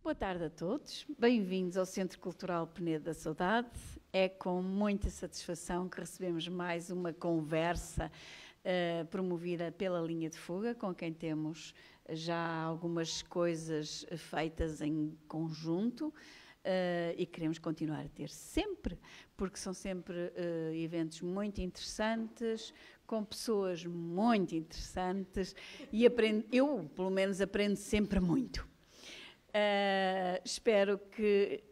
Boa tarde a todos, bem-vindos ao Centro Cultural Penedo da Saudade. É com muita satisfação que recebemos mais uma conversa promovida pela Linha de Fuga, com quem temos já algumas coisas feitas em conjunto e queremos continuar a ter sempre, porque são sempre eventos muito interessantes, com pessoas muito interessantes e eu, pelo menos, aprendo sempre muito. Espero que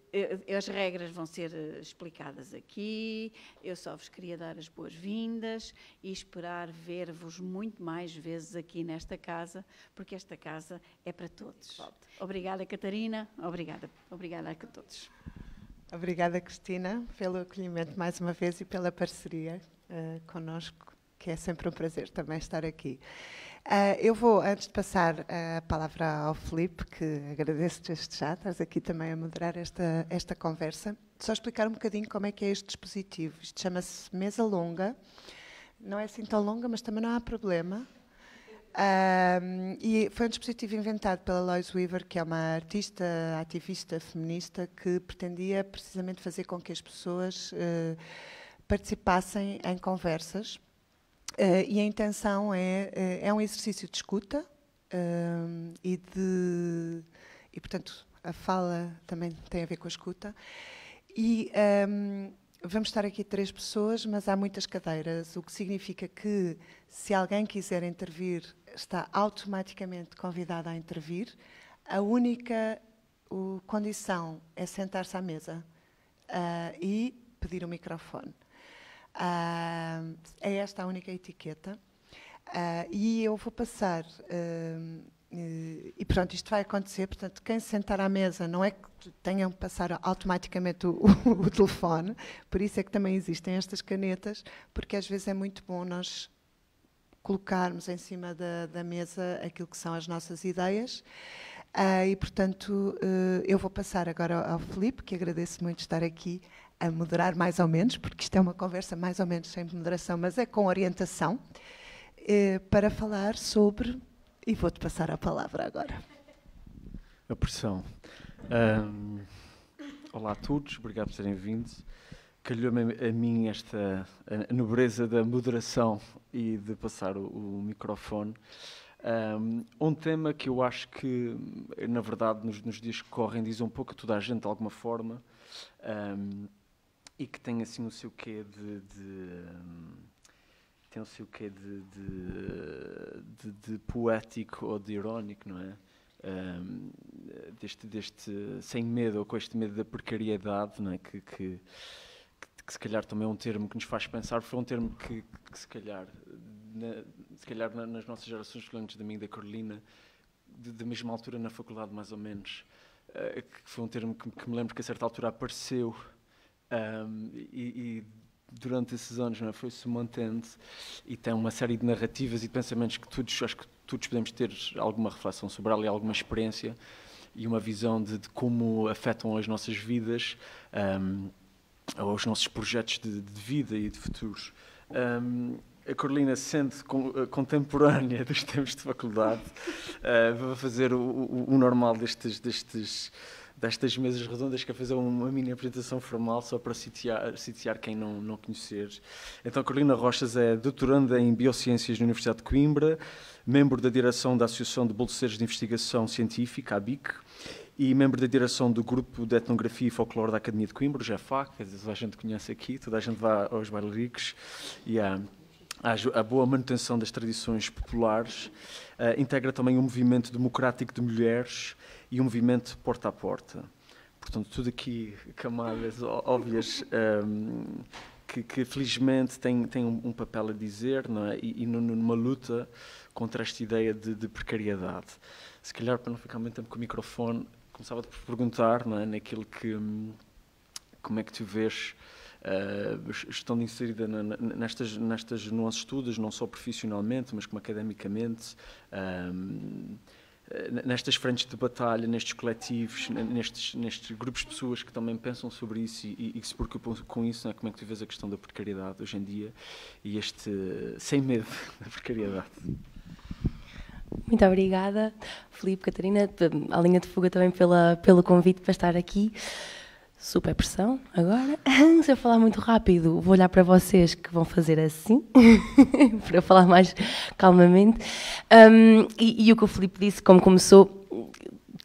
as regras vão ser explicadas aqui. Eu só vos queria dar as boas-vindas e esperar ver-vos muito mais vezes aqui nesta casa, porque esta casa é para todos. Obrigada, Catarina. Obrigada a todos. Obrigada, Cristina, pelo acolhimento mais uma vez e pela parceria connosco, que é sempre um prazer também estar aqui. Eu vou, antes de passar a palavra ao Filipe, que agradeço desde já, estás aqui também a moderar esta conversa, só explicar um bocadinho como é que é este dispositivo. Isto chama-se mesa longa, não é assim tão longa, mas também não há problema. E foi um dispositivo inventado pela Lois Weaver, que é uma artista, ativista, feminista, que pretendia precisamente fazer com que as pessoas participassem em conversas. E a intenção é um exercício de escuta e, portanto, a fala também tem a ver com a escuta. E vamos estar aqui 3 pessoas, mas há muitas cadeiras, o que significa que, se alguém quiser intervir, está automaticamente convidado a intervir. A única condição é sentar-se à mesa e pedir o microfone. É esta a única etiqueta e eu vou passar e pronto, isto vai acontecer, portanto quem se sentar à mesa não é que tenham que passar automaticamente o telefone, por isso é que também existem estas canetas, porque às vezes é muito bom nós colocarmos em cima da mesa aquilo que são as nossas ideias. E portanto eu vou passar agora ao Filipe, que agradeço muito estar aqui a moderar mais ou menos, porque isto é uma conversa mais ou menos sem moderação, mas é com orientação, para falar sobre... E vou-te passar a palavra agora. A pressão. Olá a todos, obrigado por terem vindo. Calhou-me a mim a nobreza da moderação e de passar o microfone. Um tema que eu acho que, na verdade, nos dias que correm, diz um pouco a toda a gente, de alguma forma, e que tem assim o seu quê de poético ou de irónico, não é? Deste sem medo, ou com este medo da precariedade, não é? Que se calhar também é um termo que nos faz pensar, foi um termo que se calhar nas nossas gerações, antes da minha e da Carolina, da mesma altura na faculdade mais ou menos, que foi um termo que me lembro que a certa altura apareceu, e durante esses anos, não é, foi-se mantendo, e tem uma série de narrativas e de pensamentos que acho que todos podemos ter alguma reflexão sobre ela e alguma experiência e uma visão de como afetam as nossas vidas, ou os nossos projetos de vida e de futuros. A Carolina, sendo contemporânea dos tempos de faculdade, vai fazer o normal destas mesas redondas, que é fazer uma mini apresentação formal, só para sitiar quem não conhecer. Então, Carolina Rochas é doutoranda em Biociências na Universidade de Coimbra, membro da direção da Associação de Bolseiros de Investigação Científica, a BIC, e membro da direção do Grupo de Etnografia e Folclore da Academia de Coimbra, o GEFAC, que toda a gente conhece aqui, toda a gente vai aos bailaricos, e a boa manutenção das tradições populares. Integra também um movimento democrático de mulheres e um movimento porta a porta. Portanto, tudo aqui camadas óbvias que felizmente têm um papel a dizer, não é? E numa luta contra esta ideia de precariedade. Se calhar, para não ficar muito tempo com o microfone, começava-te por perguntar, não é? Naquilo que... Como é que tu vês estando inserida nestas nuances todas, não só profissionalmente, mas como academicamente, nestas frentes de batalha, nestes coletivos, nestes grupos de pessoas que também pensam sobre isso e que se preocupam com isso, não é? Como é que tu vês a questão da precariedade hoje em dia e este sem medo da precariedade? Muito obrigada, Filipe, Catarina, à linha de fuga também pelo convite para estar aqui. Super pressão agora. Se eu falar muito rápido, vou olhar para vocês que vão fazer assim, para eu falar mais calmamente. E o que o Filipe disse, como começou,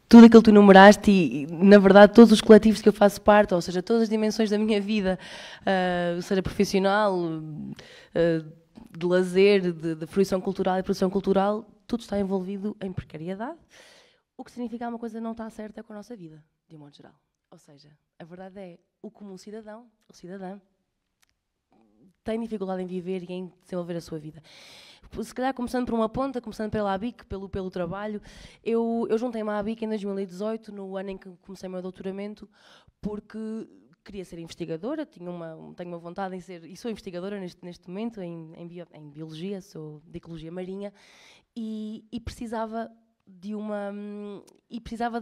tudo aquilo que tu enumeraste e, na verdade, todos os coletivos que eu faço parte, ou seja, todas as dimensões da minha vida, seja profissional, de lazer, de fruição cultural e produção cultural, tudo está envolvido em precariedade, o que significa que uma coisa não está certa com a nossa vida, de um modo geral. Ou seja, a verdade é, o comum cidadão, o cidadão, tem dificuldade em viver e em desenvolver a sua vida. Se calhar, começando por uma ponta, começando pela ABIC, pelo trabalho, eu juntei-me à ABIC em 2018, no ano em que comecei o meu doutoramento, porque queria ser investigadora, tenho uma vontade em ser, e sou investigadora neste momento, em biologia, sou de ecologia marinha, e precisava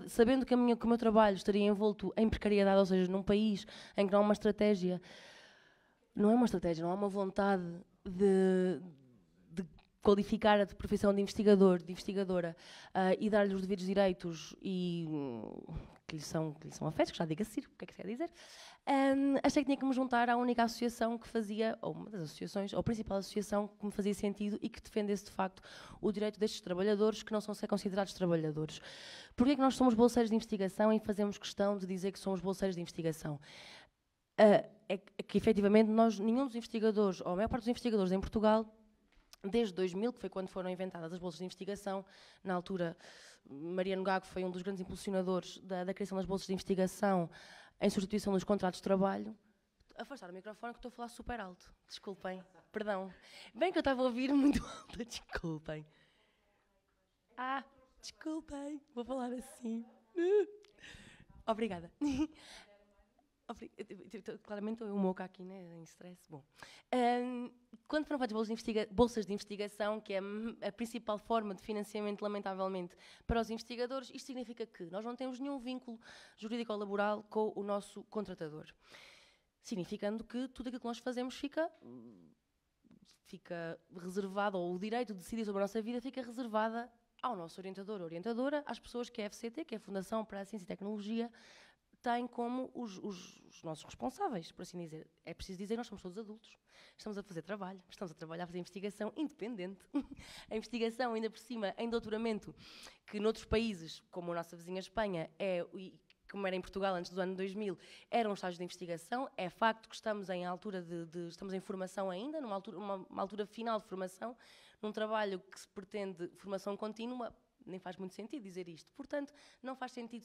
sabendo que o meu trabalho estaria envolto em precariedade, ou seja, num país em que não há uma estratégia, não há uma vontade de qualificar a profissão de investigador, de investigadora, e dar-lhe os devidos direitos e que lhe são afetos, que já diga Ciro, o que é que se quer dizer, achei que tinha que me juntar à única associação que fazia, ou uma das associações, ou a principal associação que me fazia sentido e que defendesse de facto o direito destes trabalhadores que não são considerados trabalhadores. Porquê é que nós somos bolseiros de investigação e fazemos questão de dizer que somos bolseiros de investigação? É que efetivamente nenhum dos investigadores, ou a maior parte dos investigadores em Portugal, desde 2000, que foi quando foram inventadas as bolsas de investigação, na altura Mariano Gago foi um dos grandes impulsionadores da criação das bolsas de investigação em substituição dos contratos de trabalho. Afastar o microfone que estou a falar super alto. Desculpem, perdão. Bem que eu estava a ouvir muito alto, desculpem. Desculpem, vou falar assim. Obrigada. Claramente estou eu moca aqui, né, em stress. Bom, quando foram feitas bolsas de investigação, que é a principal forma de financiamento, lamentavelmente, para os investigadores, isto significa que nós não temos nenhum vínculo jurídico ou laboral com o nosso contratador. Significando que tudo aquilo que nós fazemos fica reservado, ou o direito de decidir sobre a nossa vida fica reservada ao nosso orientador ou orientadora, às pessoas que a FCT, que é a Fundação para a Ciência e Tecnologia, tem como os nossos responsáveis, por assim dizer. É preciso dizer que nós somos todos adultos, estamos a fazer trabalho, estamos a trabalhar, a fazer investigação independente. A investigação, ainda por cima, em doutoramento, que noutros países, como a nossa vizinha Espanha, como era em Portugal antes do ano 2000, era um estágio de investigação. É facto que estamos em altura estamos em formação ainda, uma altura final de formação, num trabalho que se pretende formação contínua. Nem faz muito sentido dizer isto. Portanto, não faz sentido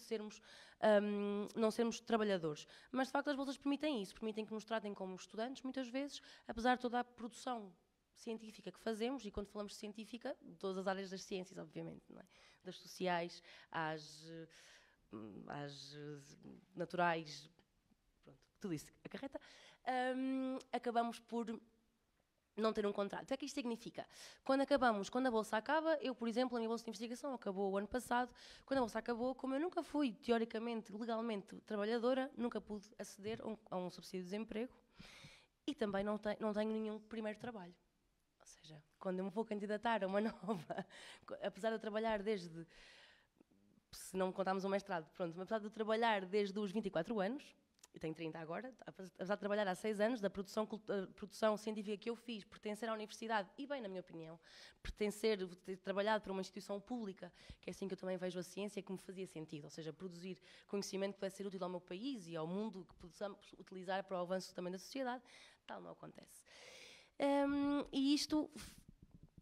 não sermos trabalhadores. Mas, de facto, as bolsas permitem isso. Permitem que nos tratem como estudantes, muitas vezes, apesar de toda a produção científica que fazemos, e quando falamos de científica, de todas as áreas das ciências, obviamente, não é? Das sociais, às naturais, pronto, tudo isso acarreta, acabamos por não ter um contrato. O que é que isto significa? Quando a bolsa acaba, eu, por exemplo, a minha bolsa de investigação acabou o ano passado, quando a bolsa acabou, como eu nunca fui, teoricamente, legalmente, trabalhadora, nunca pude aceder a um subsídio de desemprego e também não tenho nenhum primeiro trabalho. Ou seja, quando eu me vou candidatar a uma nova, apesar de eu trabalhar se não contarmos o mestrado, pronto, apesar de eu trabalhar desde os 24 anos, eu tenho 30 agora, apesar de trabalhar há 6 anos, da produção científica que eu fiz, pertencer à universidade, e bem, na minha opinião, ter trabalhado para uma instituição pública, que é assim que eu também vejo a ciência, que me fazia sentido, ou seja, produzir conhecimento que pudesse ser útil ao meu país e ao mundo, que possamos utilizar para o avanço também da sociedade, tal não acontece. E isto,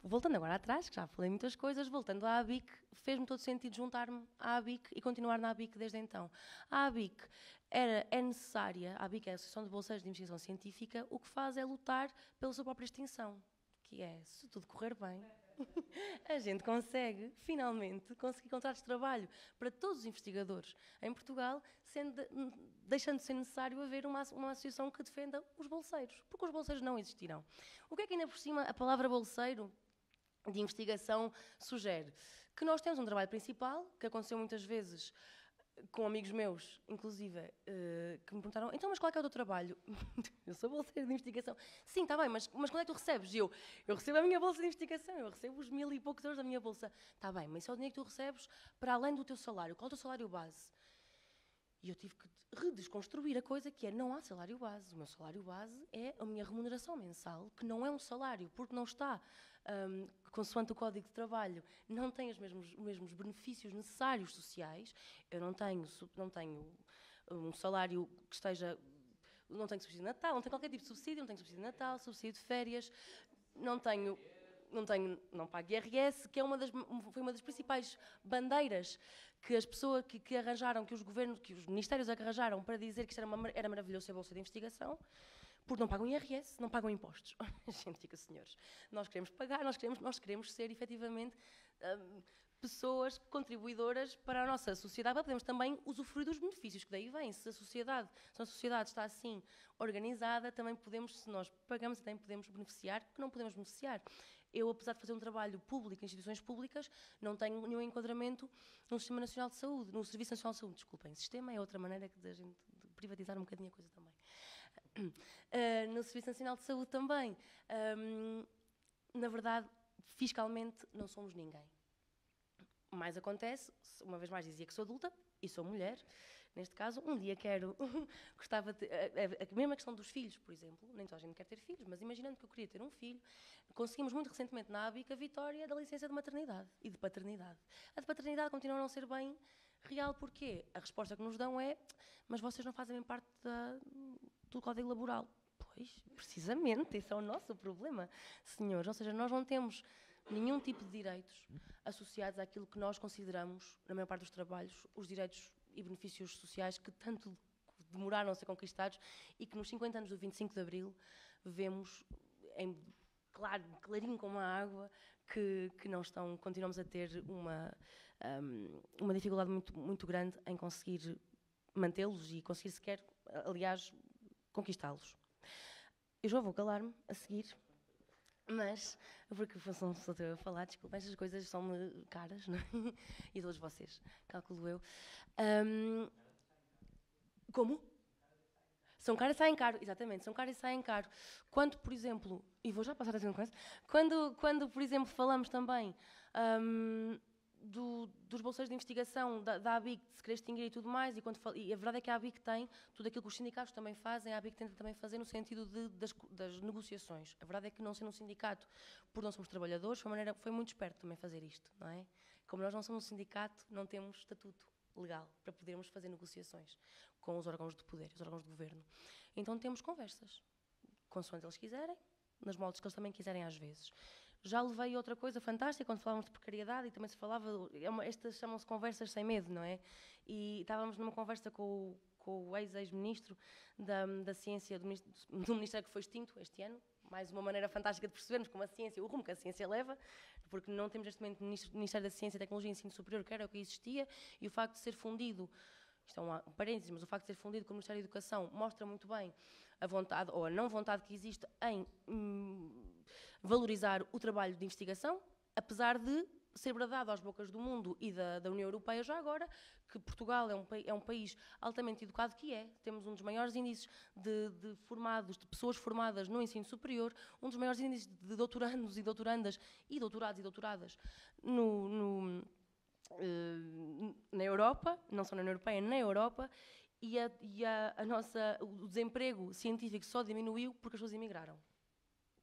voltando agora atrás, que já falei muitas coisas, voltando à ABIC, fez-me todo sentido juntar-me à ABIC e continuar na ABIC desde então. A ABIC é necessária, a ABIC é a Associação de Bolseiros de Investigação Científica, o que faz é lutar pela sua própria extinção, que é, se tudo correr bem, a gente finalmente, conseguir contratos de trabalho para todos os investigadores em Portugal, deixando de ser necessário haver uma associação que defenda os bolseiros, porque os bolseiros não existirão. O que é que ainda por cima a palavra bolseiro de investigação sugere? Que nós temos um trabalho principal, que aconteceu muitas vezes com amigos meus, inclusive, que me perguntaram, então, mas qual é que é o teu trabalho? Eu sou bolseira de investigação. Sim, está bem, mas quando é que tu recebes? Eu recebo a minha bolsa de investigação, eu recebo os 1000 e poucos euros da minha bolsa. Está bem, mas isso é o dinheiro que tu recebes para além do teu salário. Qual é o teu salário base? E eu tive que redesconstruir a coisa que é, não há salário base. O meu salário base é a minha remuneração mensal, que não é um salário, porque não está, consoante o Código de Trabalho, não tem os mesmos benefícios necessários sociais. Eu não tenho um salário que esteja... Não tenho subsídio de Natal, não tenho qualquer tipo de subsídio, não tenho subsídio de Natal, subsídio de férias, não pago IRS, que foi uma das principais bandeiras que as pessoas que arranjaram, que os ministérios arranjaram para dizer que isto era maravilhoso ser bolsa de investigação, porque não pagam IRS, não pagam impostos. A gente fica, senhores, nós queremos pagar, nós queremos ser efetivamente pessoas contribuidoras para a nossa sociedade, para podermos também usufruir dos benefícios que daí vêm. Se a sociedade está assim organizada, também podemos, se nós pagamos, também podemos beneficiar, que não podemos beneficiar. Eu, apesar de fazer um trabalho público em instituições públicas, não tenho nenhum enquadramento no Sistema Nacional de Saúde, no Serviço Nacional de Saúde, desculpem. Sistema é outra maneira de gente privatizar um bocadinho a coisa também. No Serviço Nacional de Saúde também. Na verdade, fiscalmente, não somos ninguém. Mais acontece, uma vez mais dizia que sou adulta e sou mulher, neste caso, um dia gostava de... A mesma questão dos filhos, por exemplo, nem toda a gente quer ter filhos, mas imaginando que eu queria ter um filho, conseguimos muito recentemente na ABIC a vitória da licença de maternidade e de paternidade. A de paternidade continua a não ser bem real, porquê? A resposta que nos dão é, mas vocês não fazem bem parte do Código Laboral. Pois, precisamente, esse é o nosso problema, senhores, ou seja, nós não temos nenhum tipo de direitos associados àquilo que nós consideramos, na maior parte dos trabalhos, os direitos e benefícios sociais que tanto demoraram a ser conquistados e que nos 50 anos do 25 de Abril vemos, clarinho como a água, que não estão, continuamos a ter uma dificuldade muito, muito grande em conseguir mantê-los e conseguir sequer, aliás, conquistá-los. Eu já vou calar-me a seguir. Mas, porque só estou a falar, desculpa, estas coisas são-me caras, não é? E todos vocês, calculo eu. Como? São caras e saem caro, exatamente, são caras e saem caro. Quando, por exemplo, e vou já passar a dizer uma coisa, quando, por exemplo, falamos também dos bolseiros de investigação, da ABIC, de se querer extinguir e tudo mais, e a verdade é que a ABIC tem tudo aquilo que os sindicatos também fazem, a ABIC tenta também fazer no sentido das negociações. A verdade é que, não sendo um sindicato, por não somos trabalhadores, foi muito esperto também fazer isto, não é? Como nós não somos um sindicato, não temos estatuto legal para podermos fazer negociações com os órgãos de poder, os órgãos de governo. Então temos conversas, consoante eles quiserem, nas moldes que eles também quiserem às vezes. Já levei outra coisa fantástica, quando falávamos de precariedade, e também se falava, estas chamam-se conversas sem medo, não é? E estávamos numa conversa com o ex-ministro da Ciência, do Ministério que foi extinto este ano, mais uma maneira fantástica de percebermos como a ciência, o rumo que a ciência leva, porque não temos neste momento Ministério da Ciência, Tecnologia e Ensino Superior, que era o que existia, e o facto de ser fundido, isto é um parênteses, mas o facto de ser fundido com o Ministério da Educação mostra muito bem a vontade, ou a não vontade que existe em valorizar o trabalho de investigação, apesar de ser bradado às bocas do mundo e da União Europeia já agora, que Portugal é um país altamente educado, temos um dos maiores índices de pessoas formadas no ensino superior, um dos maiores índices de doutorandos e doutorandas, e doutorados e doutoradas na Europa, não só na União Europeia, na Europa, e o desemprego científico só diminuiu porque as pessoas emigraram,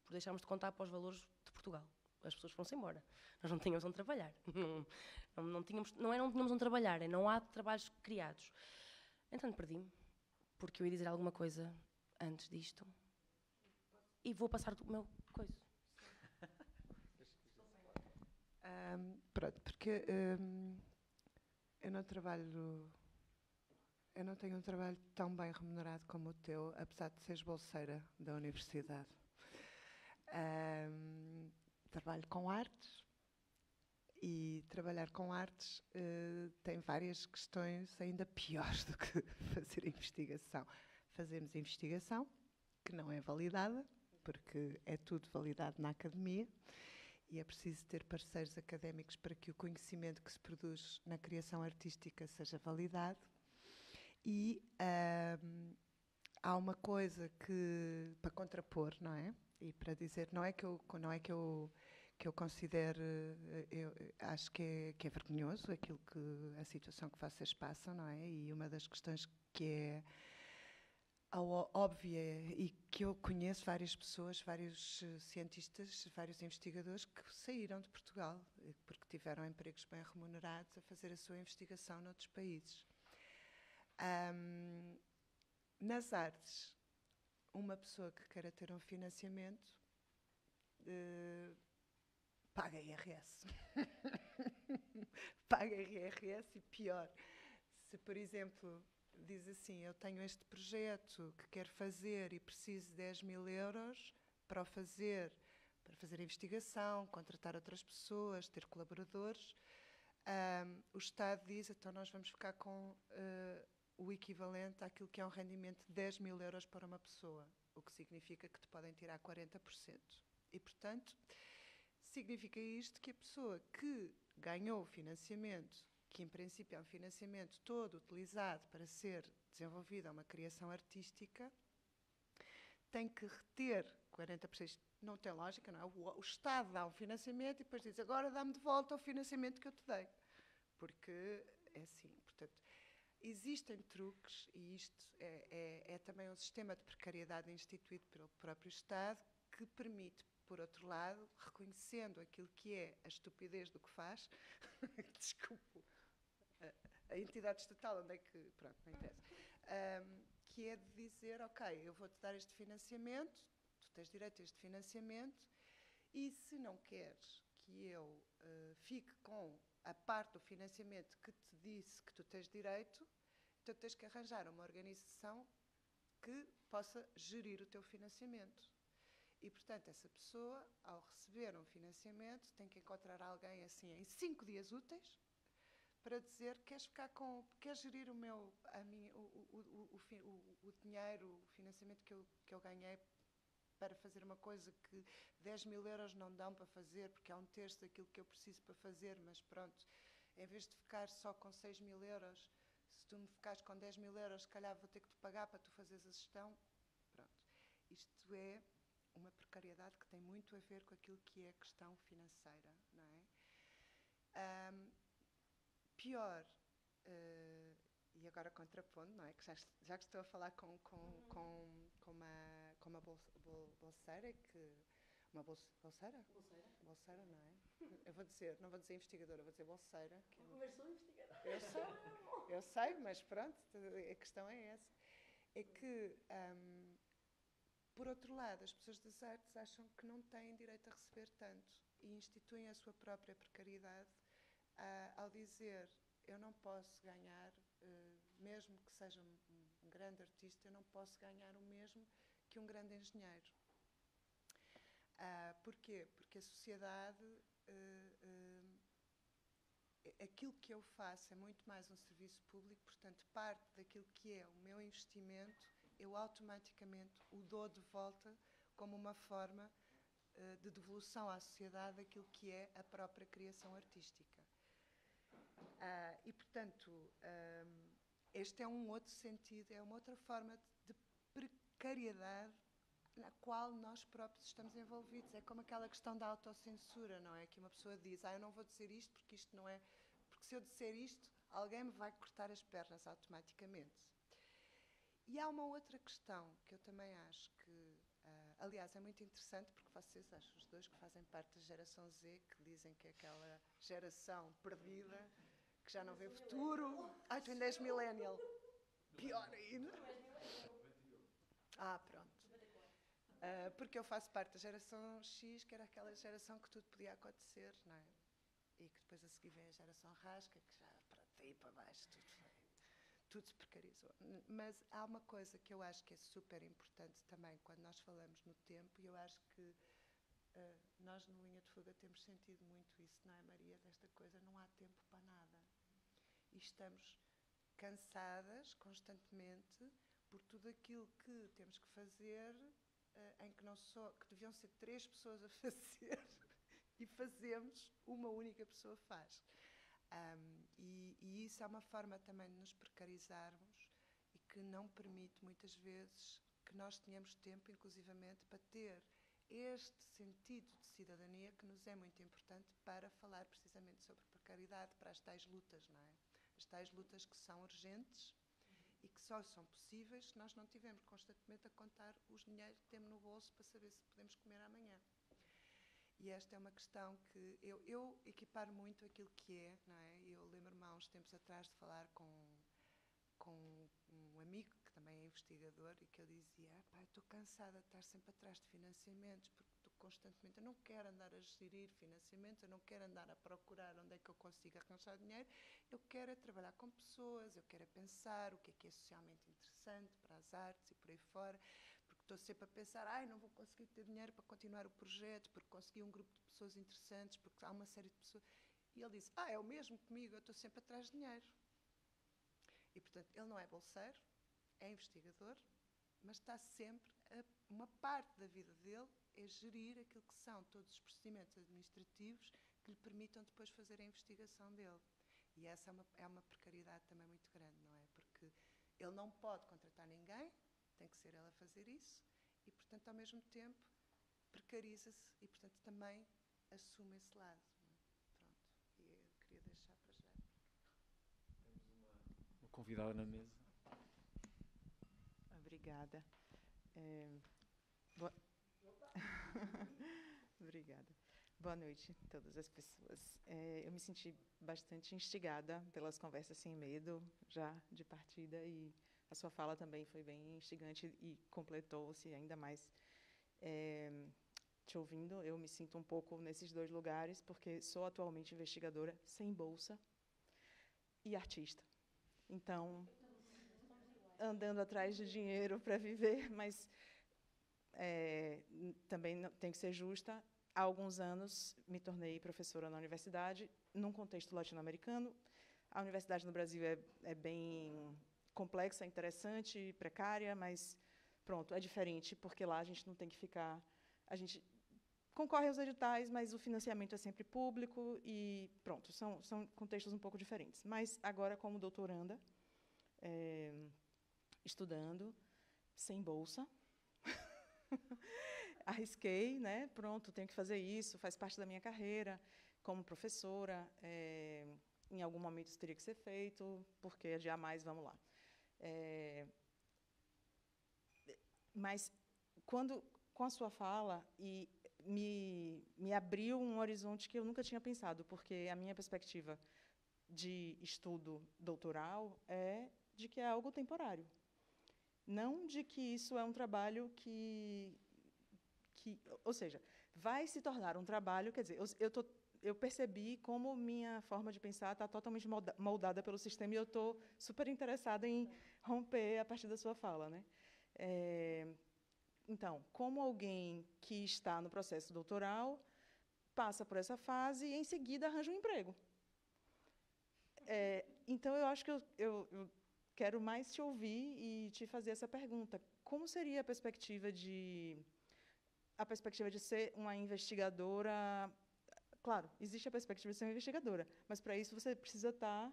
por deixarmos de contar para os valores de Portugal. As pessoas foram-se embora. Nós não tínhamos onde trabalhar. Não tínhamos onde trabalhar, não há trabalhos criados. Então perdi-me, porque eu ia dizer alguma coisa antes disto. E vou passar o meu coisa. Pronto, porque eu não tenho um trabalho tão bem remunerado como o teu, apesar de seres bolseira da universidade. Trabalho com artes e trabalhar com artes tem várias questões ainda piores do que fazer investigação. Fazemos investigação, que não é validada, porque é tudo validado na academia, e é preciso ter parceiros académicos para que o conhecimento que se produz na criação artística seja validado. E há uma coisa que, para contrapor, não é? E para dizer, não é que eu considero, eu acho que é vergonhoso a situação que vocês passam, não é? E uma das questões que é óbvia e que eu conheço várias pessoas, vários cientistas, vários investigadores que saíram de Portugal porque tiveram empregos bem remunerados a fazer a sua investigação noutros países. Nas artes, uma pessoa que queira ter um financiamento paga IRS. Paga IRS e pior, se por exemplo diz assim, eu tenho este projeto que quero fazer e preciso de 10 mil euros para fazer investigação, contratar outras pessoas, ter colaboradores, o Estado diz, então nós vamos ficar com o equivalente àquilo que é um rendimento de 10 mil euros para uma pessoa, o que significa que te podem tirar 40%. E, portanto, significa isto que a pessoa que ganhou o financiamento, que em princípio é um financiamento todo utilizado para ser desenvolvida uma criação artística, tem que reter 40%. Não tem lógica, não é? O Estado dá um financiamento e depois diz, agora dá-me de volta o financiamento que eu te dei. Porque é assim. Portanto, existem truques, e isto é também um sistema de precariedade instituído pelo próprio Estado, que permite, por outro lado, reconhecendo aquilo que é a estupidez do que faz, desculpe, a entidade estatal, onde é que, pronto, não interessa, que é de dizer, ok, eu vou-te dar este financiamento, tu tens direito a este financiamento, e se não queres que eu fique com a parte do financiamento que te disse que tu tens direito, então tens que arranjar uma organização que possa gerir o teu financiamento. E, portanto, essa pessoa, ao receber um financiamento, tem que encontrar alguém assim em 5 dias úteis para dizer, queres gerir o dinheiro, o financiamento que eu ganhei para fazer uma coisa que 10 mil euros não dão para fazer, porque é 1/3 daquilo que eu preciso para fazer, mas pronto, em vez de ficar só com 6 mil euros, se tu me ficares com 10 mil euros, se calhar vou ter que te pagar para tu fazeres a gestão. Pronto. Isto é uma precariedade que tem muito a ver com aquilo que é a questão financeira, não é? Pior, e agora contrapondo, não é? Que já que estou a falar com uma bolseira, uma bolseira? Bolseira, não é? Não vou dizer investigadora, vou dizer bolseira. Mas sou investigadora. Eu sei, mas pronto, a questão é essa. É que, por outro lado, as pessoas das artes acham que não têm direito a receber tanto e instituem a sua própria precariedade ao dizer, eu não posso ganhar, mesmo que seja um grande artista, eu não posso ganhar o mesmo que um grande engenheiro. Porquê? Porque a sociedade, aquilo que eu faço é muito mais um serviço público, portanto, parte daquilo que é o meu investimento, eu automaticamente o dou de volta como uma forma de devolução à sociedade daquilo que é a própria criação artística. E, portanto, este é um outro sentido, é uma outra forma de precariedade na qual nós próprios estamos envolvidos. É como aquela questão da autocensura, não é? Que uma pessoa diz, eu não vou dizer isto porque isto não é... Porque se eu disser isto, alguém me vai cortar as pernas automaticamente. E há uma outra questão que eu também acho que... aliás, é muito interessante porque vocês, acho, os dois que fazem parte da geração Z, que dizem que é aquela geração perdida, que já não vê futuro. Tu ainda és millennial. Pior ainda. Pronto. Porque eu faço parte da geração X, que era aquela geração que tudo podia acontecer, não é? E que depois a seguir vem a geração Rasca, que já para daí para baixo tudo se precarizou. Mas há uma coisa que eu acho que é super importante também quando nós falamos no tempo, e eu acho que nós no Linha de Fuga temos sentido muito isso, não é, Maria? Desta coisa, não há tempo para nada. E estamos cansadas constantemente por tudo aquilo que temos que fazer, em que que deviam ser 3 pessoas a fazer, e fazemos, uma única pessoa faz. E isso é uma forma também de nos precarizarmos e que não permite, muitas vezes, que nós tenhamos tempo, inclusivamente, para ter este sentido de cidadania que nos é muito importante para falar precisamente sobre precariedade, para as tais lutas, não é? As tais lutas que são urgentes e que só são possíveis se nós não estivermos constantemente a contar os dinheiros que temos no bolso para saber se podemos comer amanhã. E esta é uma questão que eu equiparo muito aquilo que é, não é? Eu lembro-me há uns tempos atrás de falar com um amigo que também é investigador e que eu dizia, eu estou cansada de estar sempre atrás de financiamentos porque estou constantemente, eu não quero andar a gerir financiamentos, eu não quero andar a procurar onde é que eu consigo arranjar dinheiro, eu quero é trabalhar com pessoas, eu quero é pensar o que é socialmente interessante para as artes e por aí fora, porque estou sempre a pensar, não vou conseguir ter dinheiro para continuar o projeto, porque consegui um grupo de pessoas interessantes, porque há uma série de pessoas. E ele disse, é o mesmo comigo, eu estou sempre atrás de dinheiro. E, portanto, ele não é bolseiro, é investigador, mas está sempre, uma parte da vida dele é gerir aquilo que são todos os procedimentos administrativos que lhe permitam depois fazer a investigação dele. E essa é uma precariedade também muito grande, não é? Porque ele não pode contratar ninguém, tem que ser ele a fazer isso, e, portanto, ao mesmo tempo, precariza-se e, portanto, também assume esse lado. Pronto, e eu queria deixar para já. Temos uma convidada na mesa. Obrigada. Obrigada. Boa noite a todas as pessoas. Eu me senti bastante instigada pelas conversas sem medo, já de partida, e a sua fala também foi bem instigante e completou-se ainda mais. Te ouvindo, eu me sinto um pouco nesses dois lugares, porque sou atualmente investigadora sem bolsa e artista. Então, andando atrás de dinheiro para viver, mas também tenho que ser justa. Há alguns anos me tornei professora na universidade, num contexto latino-americano. A universidade no Brasil é bem complexa, interessante, precária, mas pronto, é diferente, porque lá a gente não tem que ficar... A gente concorre aos editais, mas o financiamento é sempre público e pronto, são contextos um pouco diferentes. Mas agora, como doutoranda, estudando, sem bolsa, arrisquei, né? Pronto, tenho que fazer isso, faz parte da minha carreira como professora. Em algum momento isso teria que ser feito, porque jamais, vamos lá. Mas, com a sua fala, me abriu um horizonte que eu nunca tinha pensado, porque a minha perspectiva de estudo doutoral é de que é algo temporário. Não de que isso é um trabalho ou seja, vai se tornar um trabalho, quer dizer, eu percebi como minha forma de pensar está totalmente moldada pelo sistema e eu estou super interessada em romper a partir da sua fala, né? Então, como alguém que está no processo doutoral passa por essa fase e, em seguida, arranja um emprego. Então, eu acho que eu quero mais te ouvir e te fazer essa pergunta. Como seria a perspectiva de ser uma investigadora? Claro, existe a perspectiva de ser uma investigadora, mas, para isso, você precisa estar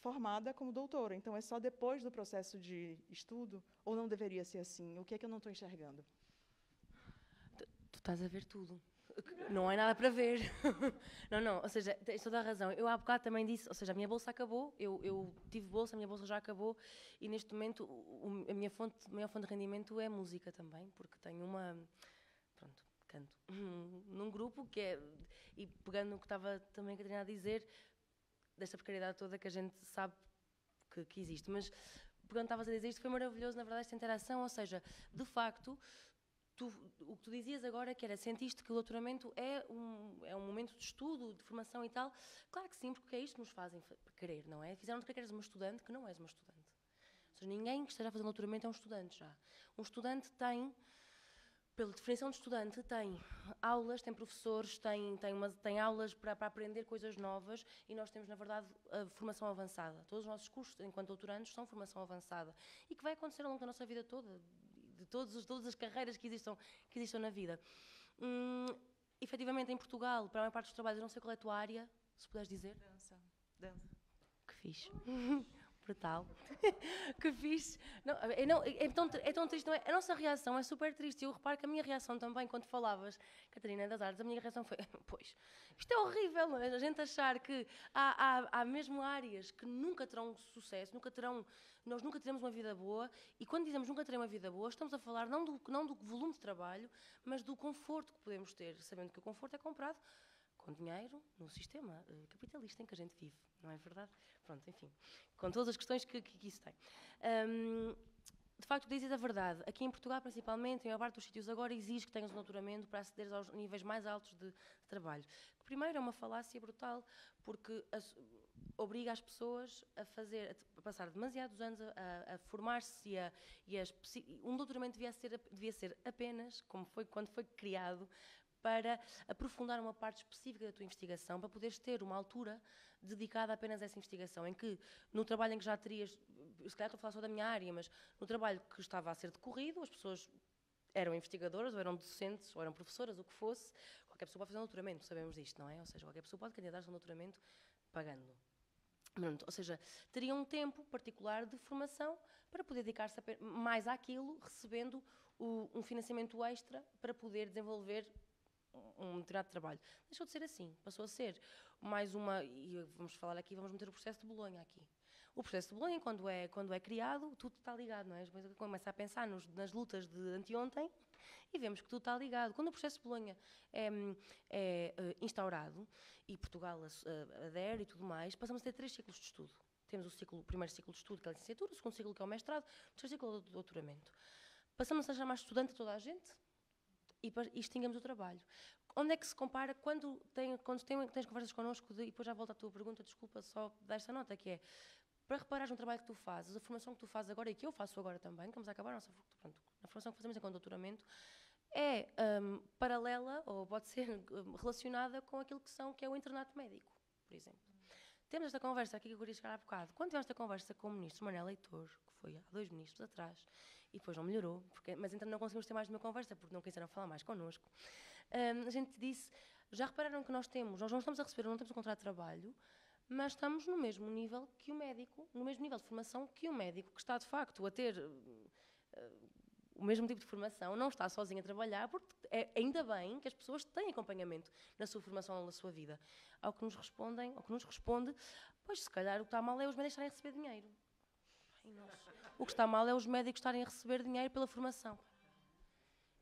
formada como doutora. Então, é só depois do processo de estudo? Ou não deveria ser assim? O que é que eu não estou enxergando? Tu estás a ver tudo. Não é nada para ver. Não, ou seja, tens toda a razão. Eu há bocado também disse, ou seja, a minha bolsa acabou, eu tive bolsa, a minha bolsa já acabou, e neste momento a minha maior fonte de rendimento é a música também, porque tenho pronto, canto num grupo que é, e pegando no que estava também a Catarina a dizer, desta precariedade toda que a gente sabe que existe, mas pegando estavas a dizer, isto foi maravilhoso, na verdade, esta interação, ou seja, de facto, o que tu dizias agora, que era, sentiste que o doutoramento é um momento de estudo, de formação e tal. Claro que sim, porque é isto que nos fazem querer, não é? Fizeram-te que eres uma estudante, que não és uma estudante. Ou seja, ninguém que esteja a fazer doutoramento é um estudante já. Um estudante tem, pela definição de estudante, tem aulas, tem professores, tem aulas para aprender coisas novas, e nós temos, na verdade, a formação avançada. Todos os nossos cursos, enquanto doutorandos, são formação avançada. E que vai acontecer ao longo da nossa vida toda, de todas as carreiras que existam na vida. efetivamente, em Portugal, para a maior parte dos trabalhos, eu não sei qual é a tua área, se puderes dizer. Dança. Que fixe. Brutal. Que fixe. É tão triste, não é? A nossa reação é super triste. Eu reparo que a minha reação também, quando falavas, Catarina, das artes, a minha reação foi, pois, isto é horrível, não é? A gente achar que há mesmo áreas que nunca terão sucesso, nós nunca teremos uma vida boa, e quando dizemos nunca teremos uma vida boa, estamos a falar não do volume de trabalho, mas do conforto que podemos ter, sabendo que o conforto é comprado com dinheiro no sistema capitalista em que a gente vive, não é verdade? Pronto, enfim, com todas as questões que isso tem. De facto, dizes a verdade. Aqui em Portugal, principalmente, em maior parte dos sítios agora, exige que tenhas um doutoramento para acederes aos níveis mais altos de trabalho. Que, primeiro, é uma falácia brutal, porque obriga as pessoas a passar demasiados anos a formar-se um doutoramento devia ser apenas, como foi quando foi criado, para aprofundar uma parte específica da tua investigação, para poderes ter uma altura dedicada apenas a essa investigação, em que no trabalho em que já terias, se calhar estou a falar só da minha área, mas no trabalho que estava a ser decorrido, as pessoas eram investigadoras, ou eram docentes, ou eram professoras, o que fosse, qualquer pessoa pode fazer um doutoramento, sabemos disto, não é? Ou seja, qualquer pessoa pode candidatar-se a um doutoramento pagando. Ou seja, teria um tempo particular de formação para poder dedicar-se mais àquilo, recebendo um financiamento extra para poder desenvolver um determinado trabalho. Deixou de ser assim, passou a ser mais uma, e vamos falar aqui, vamos meter o processo de Bolonha aqui. O processo de Bolonha, quando é criado, tudo está ligado, não é? Depois começa a pensar nas lutas de anteontem e vemos que tudo está ligado. Quando o processo de Bolonha é instaurado e Portugal adere e tudo mais, passamos a ter 3 ciclos de estudo. Temos o primeiro ciclo de estudo, que é a licenciatura, o segundo ciclo, que é o mestrado, o terceiro ciclo, é o doutoramento. Passamos a chamar estudante a toda a gente, e extinguimos o trabalho. Onde é que se compara quando tens conversas connosco, e depois já volto à tua pergunta, desculpa só dar esta nota, que é, para reparares no trabalho que tu fazes, a formação que tu fazes agora e que eu faço agora também, que vamos a acabar a formação que fazemos enquanto doutoramento, é paralela, ou pode ser relacionada com aquilo que é o internato médico, por exemplo. Temos esta conversa aqui que eu queria chegar há bocado. Quando tivemos esta conversa com o ministro Manuel Leitor, que foi há 2 ministros atrás, e depois não melhorou, mas então não conseguimos ter mais uma conversa, porque não quiseram falar mais connosco, a gente disse, já repararam que nós não estamos a receber, não temos um contrato de trabalho, mas estamos no mesmo nível que o médico, no mesmo nível de formação que o médico, que está de facto a ter o mesmo tipo de formação, não está sozinho a trabalhar, porque ainda bem que as pessoas têm acompanhamento na sua formação ou na sua vida. Ao que nos responde, pois se calhar o que está mal é os médicos estarem a receber dinheiro. Ai, o que está mal é os médicos estarem a receber dinheiro pela formação.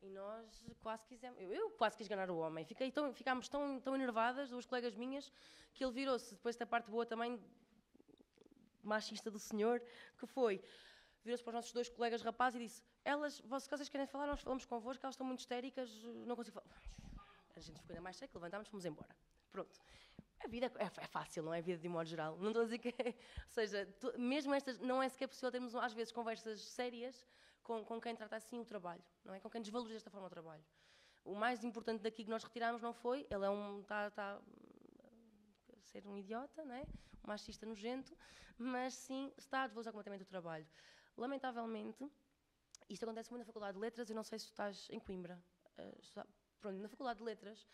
E nós quase quisemos... Eu quase quis ganhar o homem. Ficámos tão enervadas, 2 colegas minhas, que ele virou-se, depois da parte boa também, machista do senhor, que foi... Virou-se para os nossos 2 colegas rapazes e disse, se vocês querem falar, nós falamos convosco, elas estão muito histéricas, não consigo falar. A gente ficou ainda mais seco, levantámos e fomos embora. Pronto. A vida é fácil, não é? A vida de um modo geral. Não estou a dizer que é... Ou seja, mesmo estas... Não é sequer possível termos, às vezes, conversas sérias com quem trata assim o trabalho, não é? Com quem desvaloriza desta forma o trabalho. O mais importante daqui que nós retirámos não foi... Ele está a ser um idiota, não é? Um machista nojento, mas sim está a desvalorizar completamente o trabalho. Lamentavelmente, isto acontece muito na Faculdade de Letras, eu não sei se tu estás em Coimbra. Pronto, na Faculdade de Letras,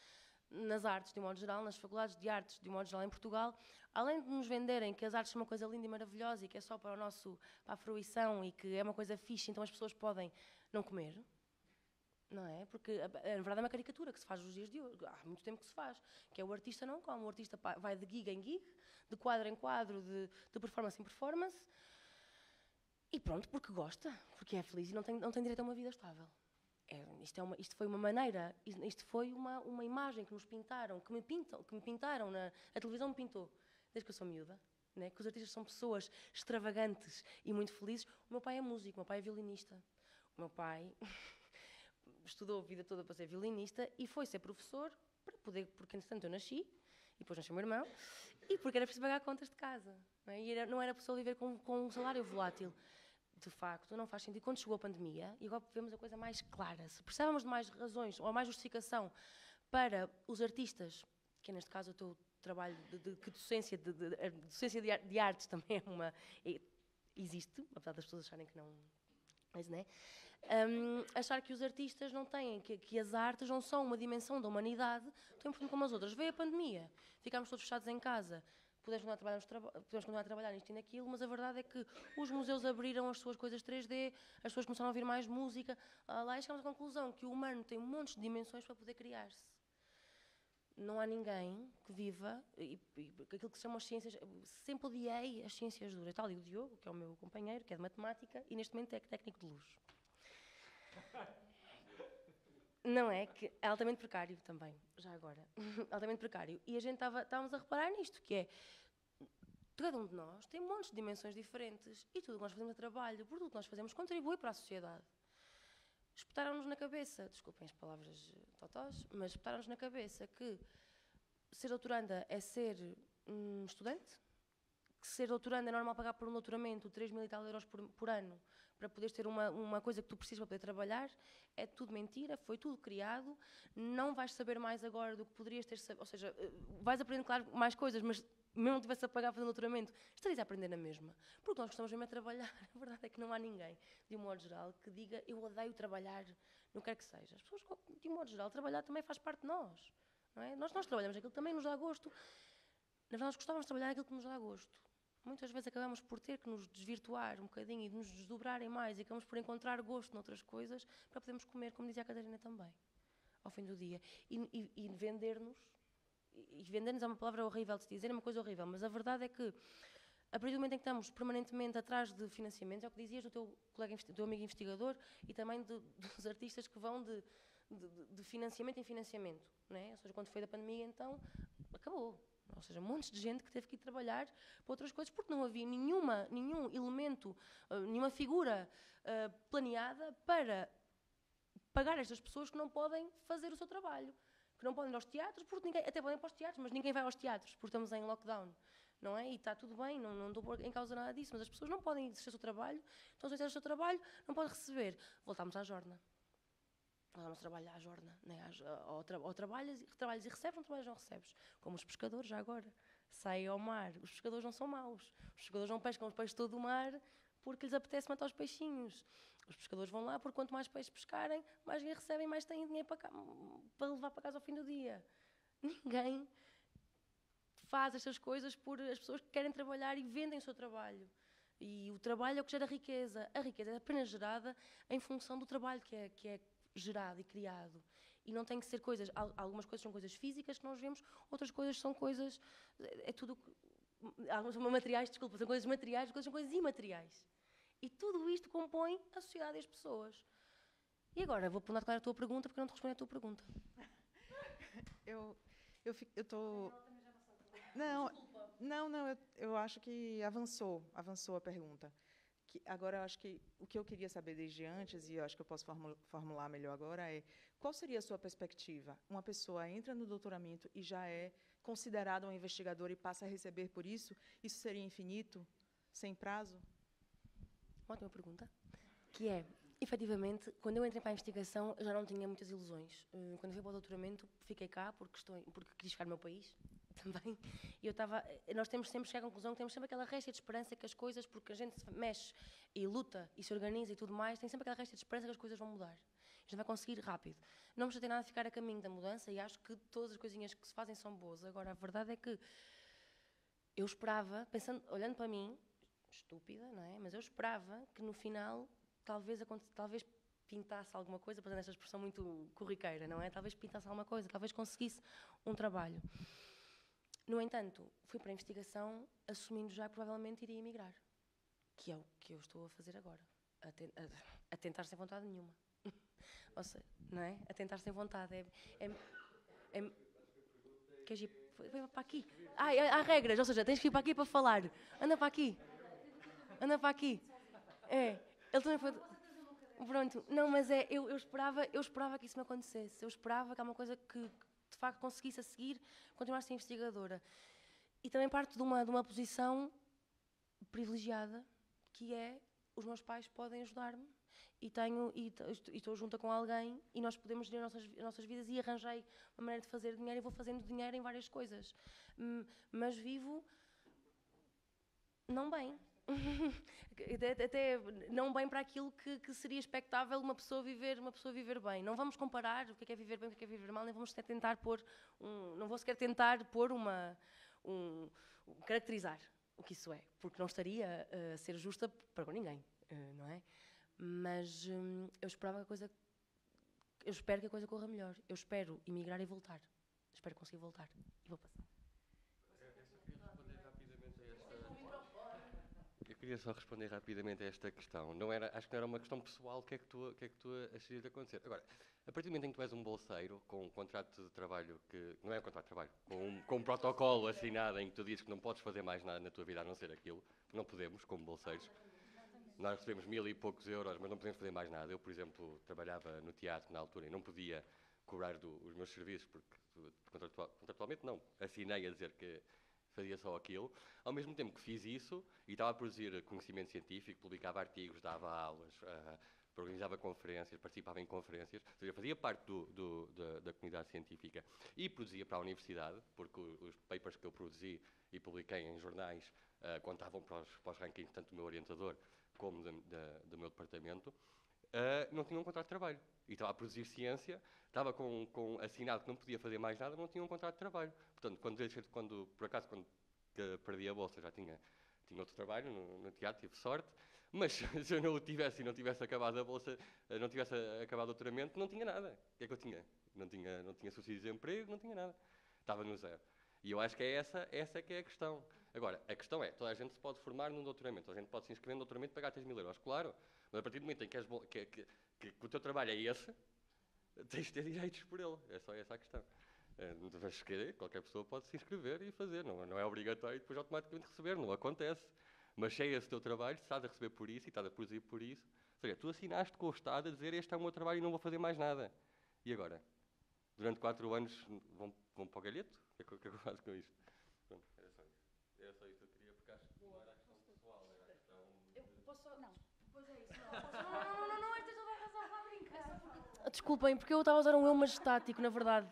nas artes de um modo geral, nas faculdades de artes de um modo geral em Portugal, além de nos venderem que as artes são uma coisa linda e maravilhosa e que é só para a fruição e que é uma coisa fixe, então as pessoas podem não comer, não é? Porque, na verdade, é uma caricatura que se faz nos dias de hoje, há muito tempo que se faz, que é o artista não come, o artista vai de gig em gig, de quadro em quadro, de performance em performance, e pronto, porque gosta, porque é feliz e não tem direito a uma vida estável. Isto foi uma maneira, isto foi uma imagem que nos pintaram, que me pintaram, a televisão me pintou, desde que eu sou miúda, né? Que os artistas são pessoas extravagantes e muito felizes. O meu pai é músico, o meu pai é violinista. O meu pai estudou a vida toda para ser violinista e foi ser professor, porque entretanto eu nasci, e depois nasceu o meu irmão, e porque era preciso pagar contas de casa. Não é? E não era possível viver com um salário volátil. De facto, não faz sentido. Quando chegou a pandemia, e agora vemos a coisa mais clara, se precisávamos de mais razões ou mais justificação para os artistas, que é neste caso o teu trabalho de docência, docência de artes também existe, apesar das pessoas acharem que não, mas, né? Achar que os artistas não têm, que as artes não são uma dimensão da humanidade tão importante como as outras. Veio a pandemia, ficámos todos fechados em casa, podemos continuar a trabalhar nisto e naquilo, mas a verdade é que os museus abriram as suas coisas 3D, as pessoas começaram a ouvir mais música, lá e chegamos à conclusão que o humano tem montes de dimensões para poder criar-se. Não há ninguém que viva, e aquilo que se chama as ciências, sempre odiei as ciências duras. Está ali o Diogo, que é o meu companheiro, que é de matemática, e neste momento é técnico de luz. Não é? Que é altamente precário também, já agora. Altamente precário. E a gente estávamos a reparar nisto, que é, cada um de nós tem montes de dimensões diferentes, e tudo o que nós fazemos a trabalho, por tudo que nós fazemos, contribui para a sociedade. Espetaram-nos na cabeça, desculpem as palavras totós, mas espetaram-nos na cabeça que ser doutoranda é ser estudante, que ser doutoranda é normal pagar por um doutoramento 3.000 e tal euros por ano para poderes ter uma coisa que tu precisas para poder trabalhar. É tudo mentira, foi tudo criado, não vais saber mais agora do que poderias ter sabido, ou seja, vais aprender, claro, mais coisas, mas mesmo não tivesse a pagar para fazer um doutoramento, estarias a aprender na mesma. Porque nós gostamos mesmo de trabalhar. A verdade é que não há ninguém, de um modo geral, que diga eu odeio trabalhar, não quer que seja. As pessoas, de um modo geral, trabalhar também faz parte de nós. Não é? Nós trabalhamos aquilo que também nos dá gosto. Na verdade, nós gostávamos de trabalhar aquilo que nos dá gosto. Muitas vezes acabamos por ter que nos desvirtuar um bocadinho e de nos desdobrarem mais e acabamos por encontrar gosto noutras coisas para podermos comer, como dizia a Catarina também, ao fim do dia. E vender-nos. E vender-nos é uma palavra horrível de se dizer, é uma coisa horrível, mas a verdade é que, a partir do momento em que estamos permanentemente atrás de financiamentos, é o que dizias do teu colega, do teu amigo investigador e também dos artistas que vão de financiamento em financiamento, não é? Ou seja, quando foi da pandemia, então, acabou. Ou seja, montes de gente que teve que ir trabalhar para outras coisas, porque não havia nenhum elemento, nenhuma figura planeada para pagar estas pessoas que não podem fazer o seu trabalho. Que não podem ir aos teatros, porque ninguém, até podem ir para os teatros, mas ninguém vai aos teatros, porque estamos em lockdown, não é? E está tudo bem, não estou em causa nada disso, mas as pessoas não podem exercer o seu trabalho, então se exercer o seu trabalho, não podem receber. Voltamos à jorna. Voltamos a trabalhar à jorna, né? Ou trabalhas e recebes, não trabalhas, não recebes. Como os pescadores, já agora. Saem ao mar. Os pescadores não são maus. Os pescadores não pescam os peixes todo o mar porque lhes apetece matar os peixinhos. Os pescadores vão lá porque quanto mais peixes pescarem, mais dinheiro recebem, mais têm dinheiro para levar para casa ao fim do dia. Ninguém faz estas coisas por as pessoas que querem trabalhar e vendem o seu trabalho. E o trabalho é o que gera riqueza. A riqueza é apenas gerada em função do trabalho que é gerado e criado. E não tem que ser coisas... Algumas coisas são coisas físicas que nós vemos, outras coisas são coisas... É tudo... Algumas são materiais, desculpa, são coisas materiais, outras são coisas imateriais. E tudo isto compõe a sociedade e as pessoas. E agora, vou perguntar qual era a tua pergunta, porque eu não te respondi à tua pergunta. Eu estou... Não, eu acho que avançou a pergunta. Agora, eu acho que o que eu queria saber desde antes, e eu acho que eu posso formular melhor agora, é qual seria a sua perspectiva? Uma pessoa entra no doutoramento e já é considerada uma investigadora e passa a receber por isso? Isso seria infinito? Sem prazo? Ótima pergunta. Que é, efetivamente, quando eu entrei para a investigação, eu já não tinha muitas ilusões. Quando eu fui para o doutoramento, fiquei cá porque quis ficar no meu país também. E nós temos sempre chegado à conclusão que temos sempre aquela réstia de esperança que as coisas, porque a gente se mexe e luta e se organiza e tudo mais, tem sempre aquela réstia de esperança que as coisas vão mudar. A gente vai conseguir rápido. Não me chatei nada de ficar a caminho da mudança e acho que todas as coisinhas que se fazem são boas. Agora, a verdade é que eu esperava, olhando para mim, estúpida, não é? Mas eu esperava que no final talvez pintasse alguma coisa, fazendo esta expressão muito corriqueira, não é? Talvez pintasse alguma coisa, talvez conseguisse um trabalho. No entanto, fui para a investigação assumindo já que provavelmente iria emigrar, que é o que eu estou a fazer agora, a tentar sem vontade nenhuma. Ou seja, não é? A tentar sem vontade. Queres ir para aqui? Há regras, ou seja, tens que ir para aqui para falar. Anda para aqui. Anda para aqui. Ele também foi... Pronto, não, mas eu esperava que isso me acontecesse. Eu esperava que há uma coisa que de facto conseguisse a seguir continuar a ser investigadora. E também parte de uma posição privilegiada, que é os meus pais podem ajudar-me e estou junta com alguém e nós podemos gerir as nossas vidas e arranjei uma maneira de fazer dinheiro e vou fazendo dinheiro em várias coisas. Mas vivo não bem. Até não bem para aquilo que seria expectável uma pessoa viver bem. Não vamos comparar o que é viver bem, o que é viver mal, nem vamos sequer tentar pôr não vou sequer tentar pôr caracterizar o que isso é, porque não estaria a ser justa para com ninguém, não é? Mas eu espero que a coisa corra melhor. Eu espero emigrar e voltar. Espero conseguir voltar. E vou passar. Eu queria só responder rapidamente a esta questão. Não era, acho que não era uma questão pessoal, o que é que tu acharias de acontecer. Agora, a partir do momento em que tu és um bolseiro com um contrato de trabalho que não é um contrato de trabalho, com um protocolo assinado em que tu dizes que não podes fazer mais nada na tua vida a não ser aquilo, não podemos, como bolseiros. Nós recebemos 1000 e poucos euros, mas não podemos fazer mais nada. Eu, por exemplo, trabalhava no teatro na altura e não podia cobrar os meus serviços, porque contratualmente não, assinei a dizer que fazia só aquilo. Ao mesmo tempo que fiz isso, e estava a produzir conhecimento científico, publicava artigos, dava aulas, organizava conferências, participava em conferências, ou seja, fazia parte da comunidade científica e produzia para a universidade, porque os papers que eu produzi e publiquei em jornais contavam para os rankings, tanto do meu orientador como do meu departamento. Não tinha um contrato de trabalho. E estava a produzir ciência, estava com assinado que não podia fazer mais nada, não tinha um contrato de trabalho. Portanto, quando perdi a bolsa, já tinha outro trabalho no teatro, tive sorte, mas se eu não o tivesse e não tivesse acabado a bolsa, não tivesse acabado o doutoramento, não tinha nada. O que é que eu tinha? Não tinha subsídio de desemprego, não tinha nada. Estava no zero. E eu acho que é essa que é a questão. Agora, a questão é, toda a gente se pode formar num doutoramento, toda a gente pode se inscrever no doutoramento e pagar 3.000 euros, claro. Mas a partir do momento em que o teu trabalho é esse, tens de ter direitos por ele. É só essa a questão. Qualquer pessoa pode se inscrever e fazer. Não é obrigatório depois automaticamente receber. Não acontece. Mas se é esse o teu trabalho, se estás a receber por isso e estás a produzir por isso, ou seja, tu assinaste com o Estado a dizer este é o meu trabalho e não vou fazer mais nada. E agora? Durante 4 anos vão para o galheto? O que é que eu faço com isto? Pronto, era só isso. Era só isso que eu queria, porque acho que não era a questão pessoal, era a questão... Eu posso só... Não. Pois é isso, não, esta toda a razão, está a brincar. Desculpem, porque eu estava a usar um eu majestático, na verdade.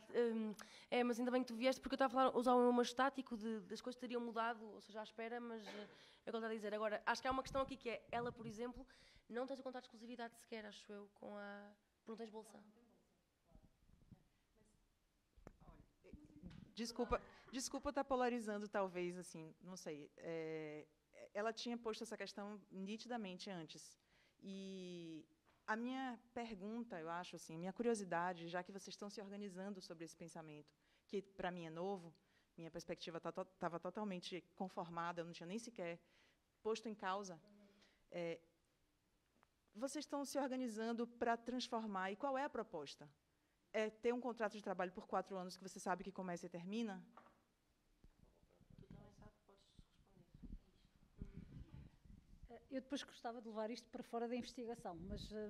Mas ainda bem que tu vieste, porque eu estava a usar um eu majestático das coisas teriam mudado, ou seja, à espera, mas é o que ele está a dizer. Agora, acho que há uma questão aqui que é, ela, por exemplo, não tens o contrato de exclusividade sequer, acho eu, por não tens bolsa. Desculpa estar polarizando, talvez, assim, não sei. Ela tinha posto essa questão nitidamente antes. E a minha pergunta, eu acho, assim, minha curiosidade, já que vocês estão se organizando sobre esse pensamento, que para mim é novo, minha perspectiva estava totalmente conformada, eu não tinha nem sequer posto em causa. Vocês estão se organizando para transformar, e qual é a proposta? É ter um contrato de trabalho por 4 anos que você sabe que começa e termina? Tu também sabes, podes responder. Eu depois gostava de levar isto para fora da investigação,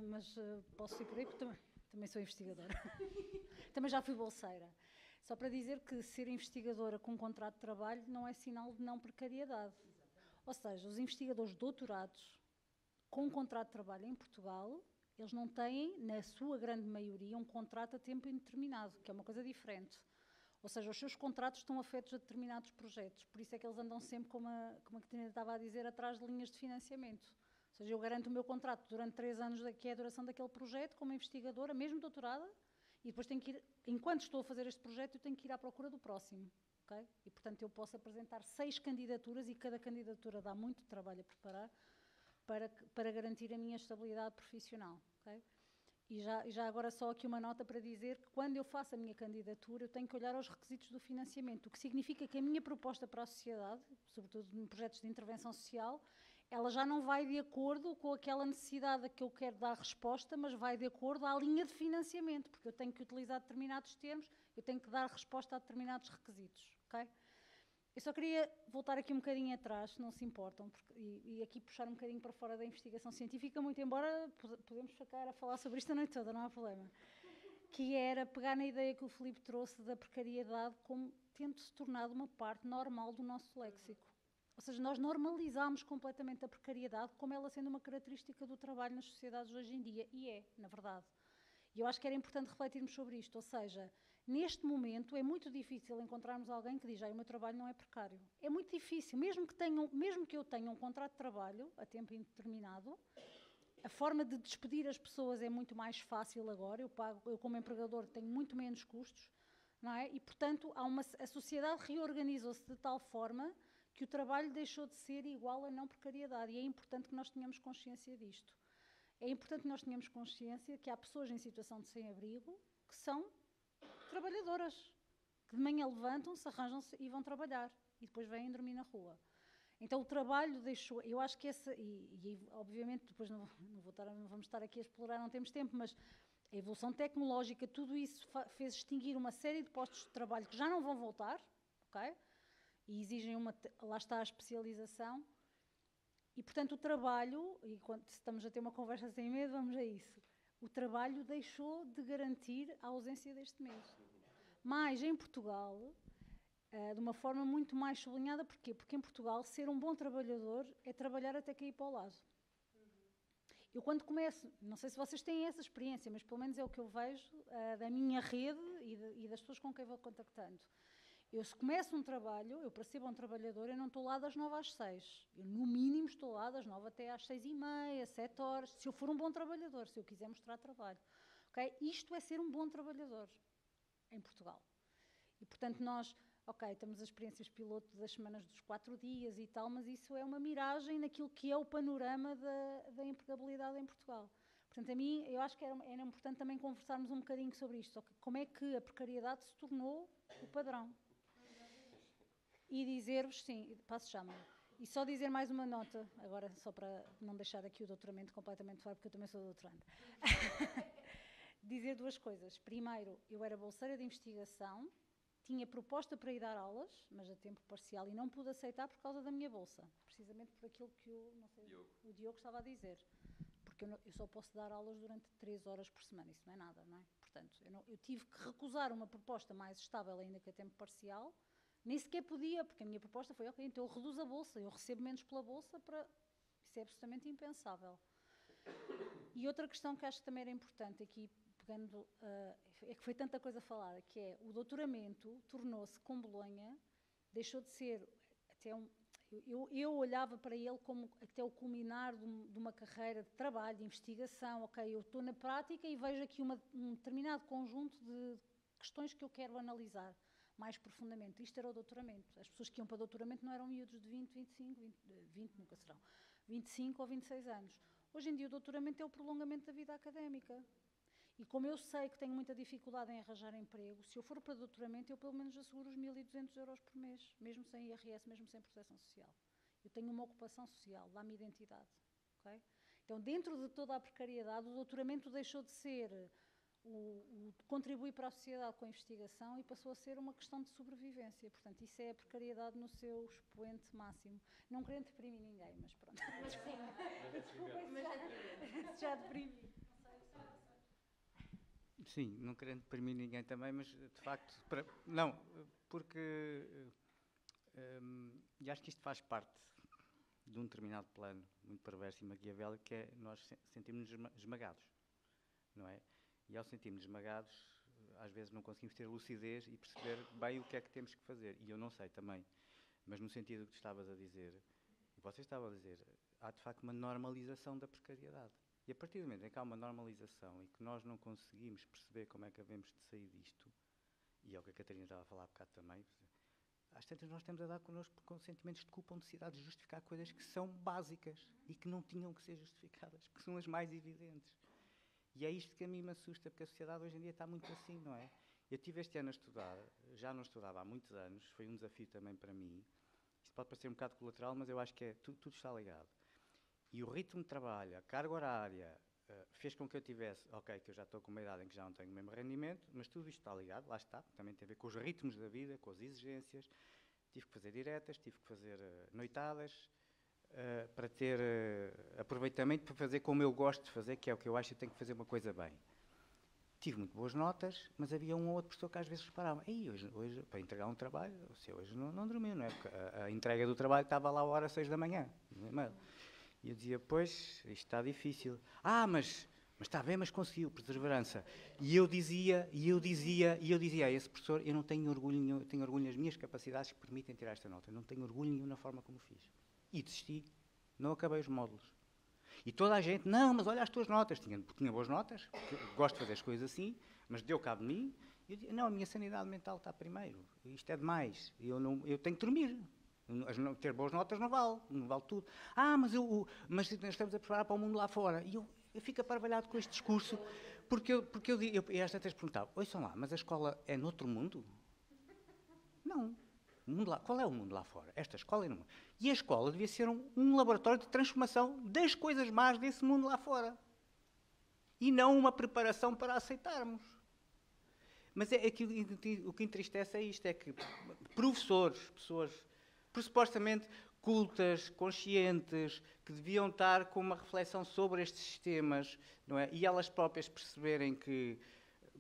mas posso ir por aí porque também sou investigadora. Também já fui bolseira. Só para dizer que ser investigadora com um contrato de trabalho não é sinal de não precariedade. Ou seja, os investigadores doutorados com um contrato de trabalho em Portugal, eles não têm, na sua grande maioria, um contrato a tempo indeterminado, que é uma coisa diferente. Ou seja, os seus contratos estão afetos a determinados projetos. Por isso é que eles andam sempre, como a Catarina estava a dizer, atrás de linhas de financiamento. Ou seja, eu garanto o meu contrato durante 3 anos, que é a duração daquele projeto, como investigadora, mesmo doutorada, e depois tenho que ir, enquanto estou a fazer este projeto, eu tenho que ir à procura do próximo. Okay? E, portanto, eu posso apresentar 6 candidaturas e cada candidatura dá muito trabalho a preparar para garantir a minha estabilidade profissional. Okay? E já agora só aqui uma nota para dizer que quando eu faço a minha candidatura eu tenho que olhar aos requisitos do financiamento, o que significa que a minha proposta para a sociedade, sobretudo em projetos de intervenção social, ela já não vai de acordo com aquela necessidade a que eu quero dar resposta, mas vai de acordo à linha de financiamento, porque eu tenho que utilizar determinados termos, eu tenho que dar resposta a determinados requisitos. Okay? Eu só queria voltar aqui um bocadinho atrás, se não se importam, e aqui puxar um bocadinho para fora da investigação científica, muito embora podemos ficar a falar sobre isto a noite toda, não há problema. Que era pegar na ideia que o Filipe trouxe da precariedade como tendo se tornado uma parte normal do nosso léxico. Ou seja, nós normalizámos completamente a precariedade como ela sendo uma característica do trabalho nas sociedades hoje em dia, e é, na verdade. E eu acho que era importante refletirmos sobre isto, ou seja, neste momento é muito difícil encontrarmos alguém que diz, o meu trabalho não é precário. É muito difícil, mesmo que eu tenha um contrato de trabalho a tempo indeterminado, a forma de despedir as pessoas é muito mais fácil agora, eu como empregador tenho muito menos custos, não é? E, portanto, a sociedade reorganizou-se de tal forma que o trabalho deixou de ser igual a não precariedade, e é importante que nós tenhamos consciência disto. É importante que nós tenhamos consciência que há pessoas em situação de sem-abrigo que são trabalhadoras, que de manhã levantam-se, arranjam-se e vão trabalhar, e depois vêm dormir na rua. Então o trabalho deixou, eu acho que obviamente depois não vamos estar aqui a explorar, não temos tempo, mas a evolução tecnológica, tudo isso fez extinguir uma série de postos de trabalho que já não vão voltar, ok? E exigem lá está a especialização. E, portanto, o trabalho, e quando estamos a ter uma conversa sem medo, vamos a isso. O trabalho deixou de garantir a ausência deste medo. Mas, em Portugal, de uma forma muito mais sublinhada, porquê? Porque em Portugal, ser um bom trabalhador é trabalhar até cair para o lado. Eu quando começo, não sei se vocês têm essa experiência, mas pelo menos é o que eu vejo da minha rede e das pessoas com quem vou contactando. Eu, se começo um trabalho, eu para ser bom trabalhador, eu não estou lá das 9 às 6. Eu, no mínimo, estou lá das 9 até às 6h30, 7 horas, se eu for um bom trabalhador, se eu quiser mostrar trabalho. Okay? Isto é ser um bom trabalhador em Portugal. E, portanto, nós, temos as experiências piloto das semanas dos 4 dias e tal, mas isso é uma miragem naquilo que é o panorama da empregabilidade em Portugal. Portanto, a mim, eu acho que era importante também conversarmos um bocadinho sobre isto. Como é que a precariedade se tornou o padrão? E dizer-vos, sim, passo já, Maria. E só dizer mais uma nota, agora só para não deixar aqui o doutoramento completamente fora, porque eu também sou doutoranda. Dizer duas coisas. Primeiro, eu era bolseira de investigação, tinha proposta para ir dar aulas, mas a tempo parcial, e não pude aceitar por causa da minha bolsa, precisamente por aquilo que o Diogo estava a dizer. Porque eu só posso dar aulas durante 3 horas por semana, isso não é nada, não é? Portanto, eu tive que recusar uma proposta mais estável ainda que a tempo parcial. Nem sequer podia, porque a minha proposta foi, então eu reduzo a bolsa, eu recebo menos pela bolsa, isso é absolutamente impensável. E outra questão que acho que também era importante aqui, pegando, é que foi tanta coisa falada, que é o doutoramento tornou-se com Bolonha, deixou de ser até eu olhava para ele como até o culminar de uma carreira de trabalho, de investigação, eu estou na prática e vejo aqui um determinado conjunto de questões que eu quero analisar mais profundamente. Isto era o doutoramento. As pessoas que iam para o doutoramento não eram miúdos de 20, 25, 20 nunca serão, 25 ou 26 anos. Hoje em dia o doutoramento é o prolongamento da vida académica. E como eu sei que tenho muita dificuldade em arranjar emprego, se eu for para doutoramento eu pelo menos asseguro os 1.200 euros por mês, mesmo sem IRS, mesmo sem proteção social. Eu tenho uma ocupação social, dá-me identidade. Okay? Então, dentro de toda a precariedade, o doutoramento deixou de ser o contribuir para a sociedade com a investigação e passou a ser uma questão de sobrevivência. Portanto, isso é a precariedade no seu expoente máximo. Não querendo deprimir ninguém, mas pronto. Mas já deprimi. Sim, não querendo deprimir ninguém também, mas de facto, porque e acho que isto faz parte de um determinado plano muito perverso e maquiavélico, que é nós sentimos-nos esmagados, não é? E ao sentirmos esmagados, às vezes não conseguimos ter lucidez e perceber bem o que é que temos que fazer. E eu não sei também, mas no sentido que tu estavas a dizer, e vocês estavam a dizer, há de facto uma normalização da precariedade. E a partir do momento em que há uma normalização e que nós não conseguimos perceber como é que havemos de sair disto, e é o que a Catarina estava a falar há bocado também, às tantas nós temos a dar connosco com sentimentos de culpa, necessidade de justificar coisas que são básicas e que não tinham que ser justificadas, que são as mais evidentes. E é isto que a mim me assusta, porque a sociedade hoje em dia está muito assim, não é? Eu tive este ano a estudar, já não estudava há muitos anos, foi um desafio também para mim. Isto pode parecer um bocado colateral, mas eu acho que tudo está ligado. E o ritmo de trabalho, a carga horária, fez com que eu tivesse, que eu já estou com uma idade em que já não tenho o mesmo rendimento, mas tudo isto está ligado, lá está, também tem a ver com os ritmos da vida, com as exigências. Tive que fazer diretas, tive que fazer noitadas, para ter aproveitamento, para fazer como eu gosto de fazer, que é o que eu acho que eu tenho que fazer uma coisa bem. Tive muito boas notas, mas havia um ou outro professor que às vezes reparava, hoje para entregar um trabalho, você hoje não dormiu, não é? Porque a entrega do trabalho estava lá a hora 6 da manhã, no e-mail. E eu dizia, pois, isto está difícil. Mas Mas está bem, mas conseguiu, perseverança. E eu dizia a esse professor, eu não tenho orgulho nenhum, tenho orgulho nas minhas capacidades que permitem tirar esta nota. Eu não tenho orgulho nenhum na forma como fiz. E desisti. Não acabei os módulos. E toda a gente, não, mas olha as tuas notas. Tinha boas notas, gosto de fazer as coisas assim, mas deu cabo de mim. Eu disse, não, a minha sanidade mental está primeiro. Isto é demais. Eu tenho que dormir. Ter boas notas não vale tudo. Mas nós estamos a preparar para o mundo lá fora. E eu fico aparvalhado com este discurso, porque eu às vezes perguntava, ouçam lá, mas a escola é noutro mundo? Não. O mundo lá, qual é o mundo lá fora? Esta escola é no mundo. E a escola devia ser um laboratório de transformação das coisas más desse mundo lá fora. E não uma preparação para aceitarmos. Mas o que entristece é isto, é que professores, pessoas supostamente cultas, conscientes, que deviam estar com uma reflexão sobre estes sistemas, não é? E elas próprias perceberem que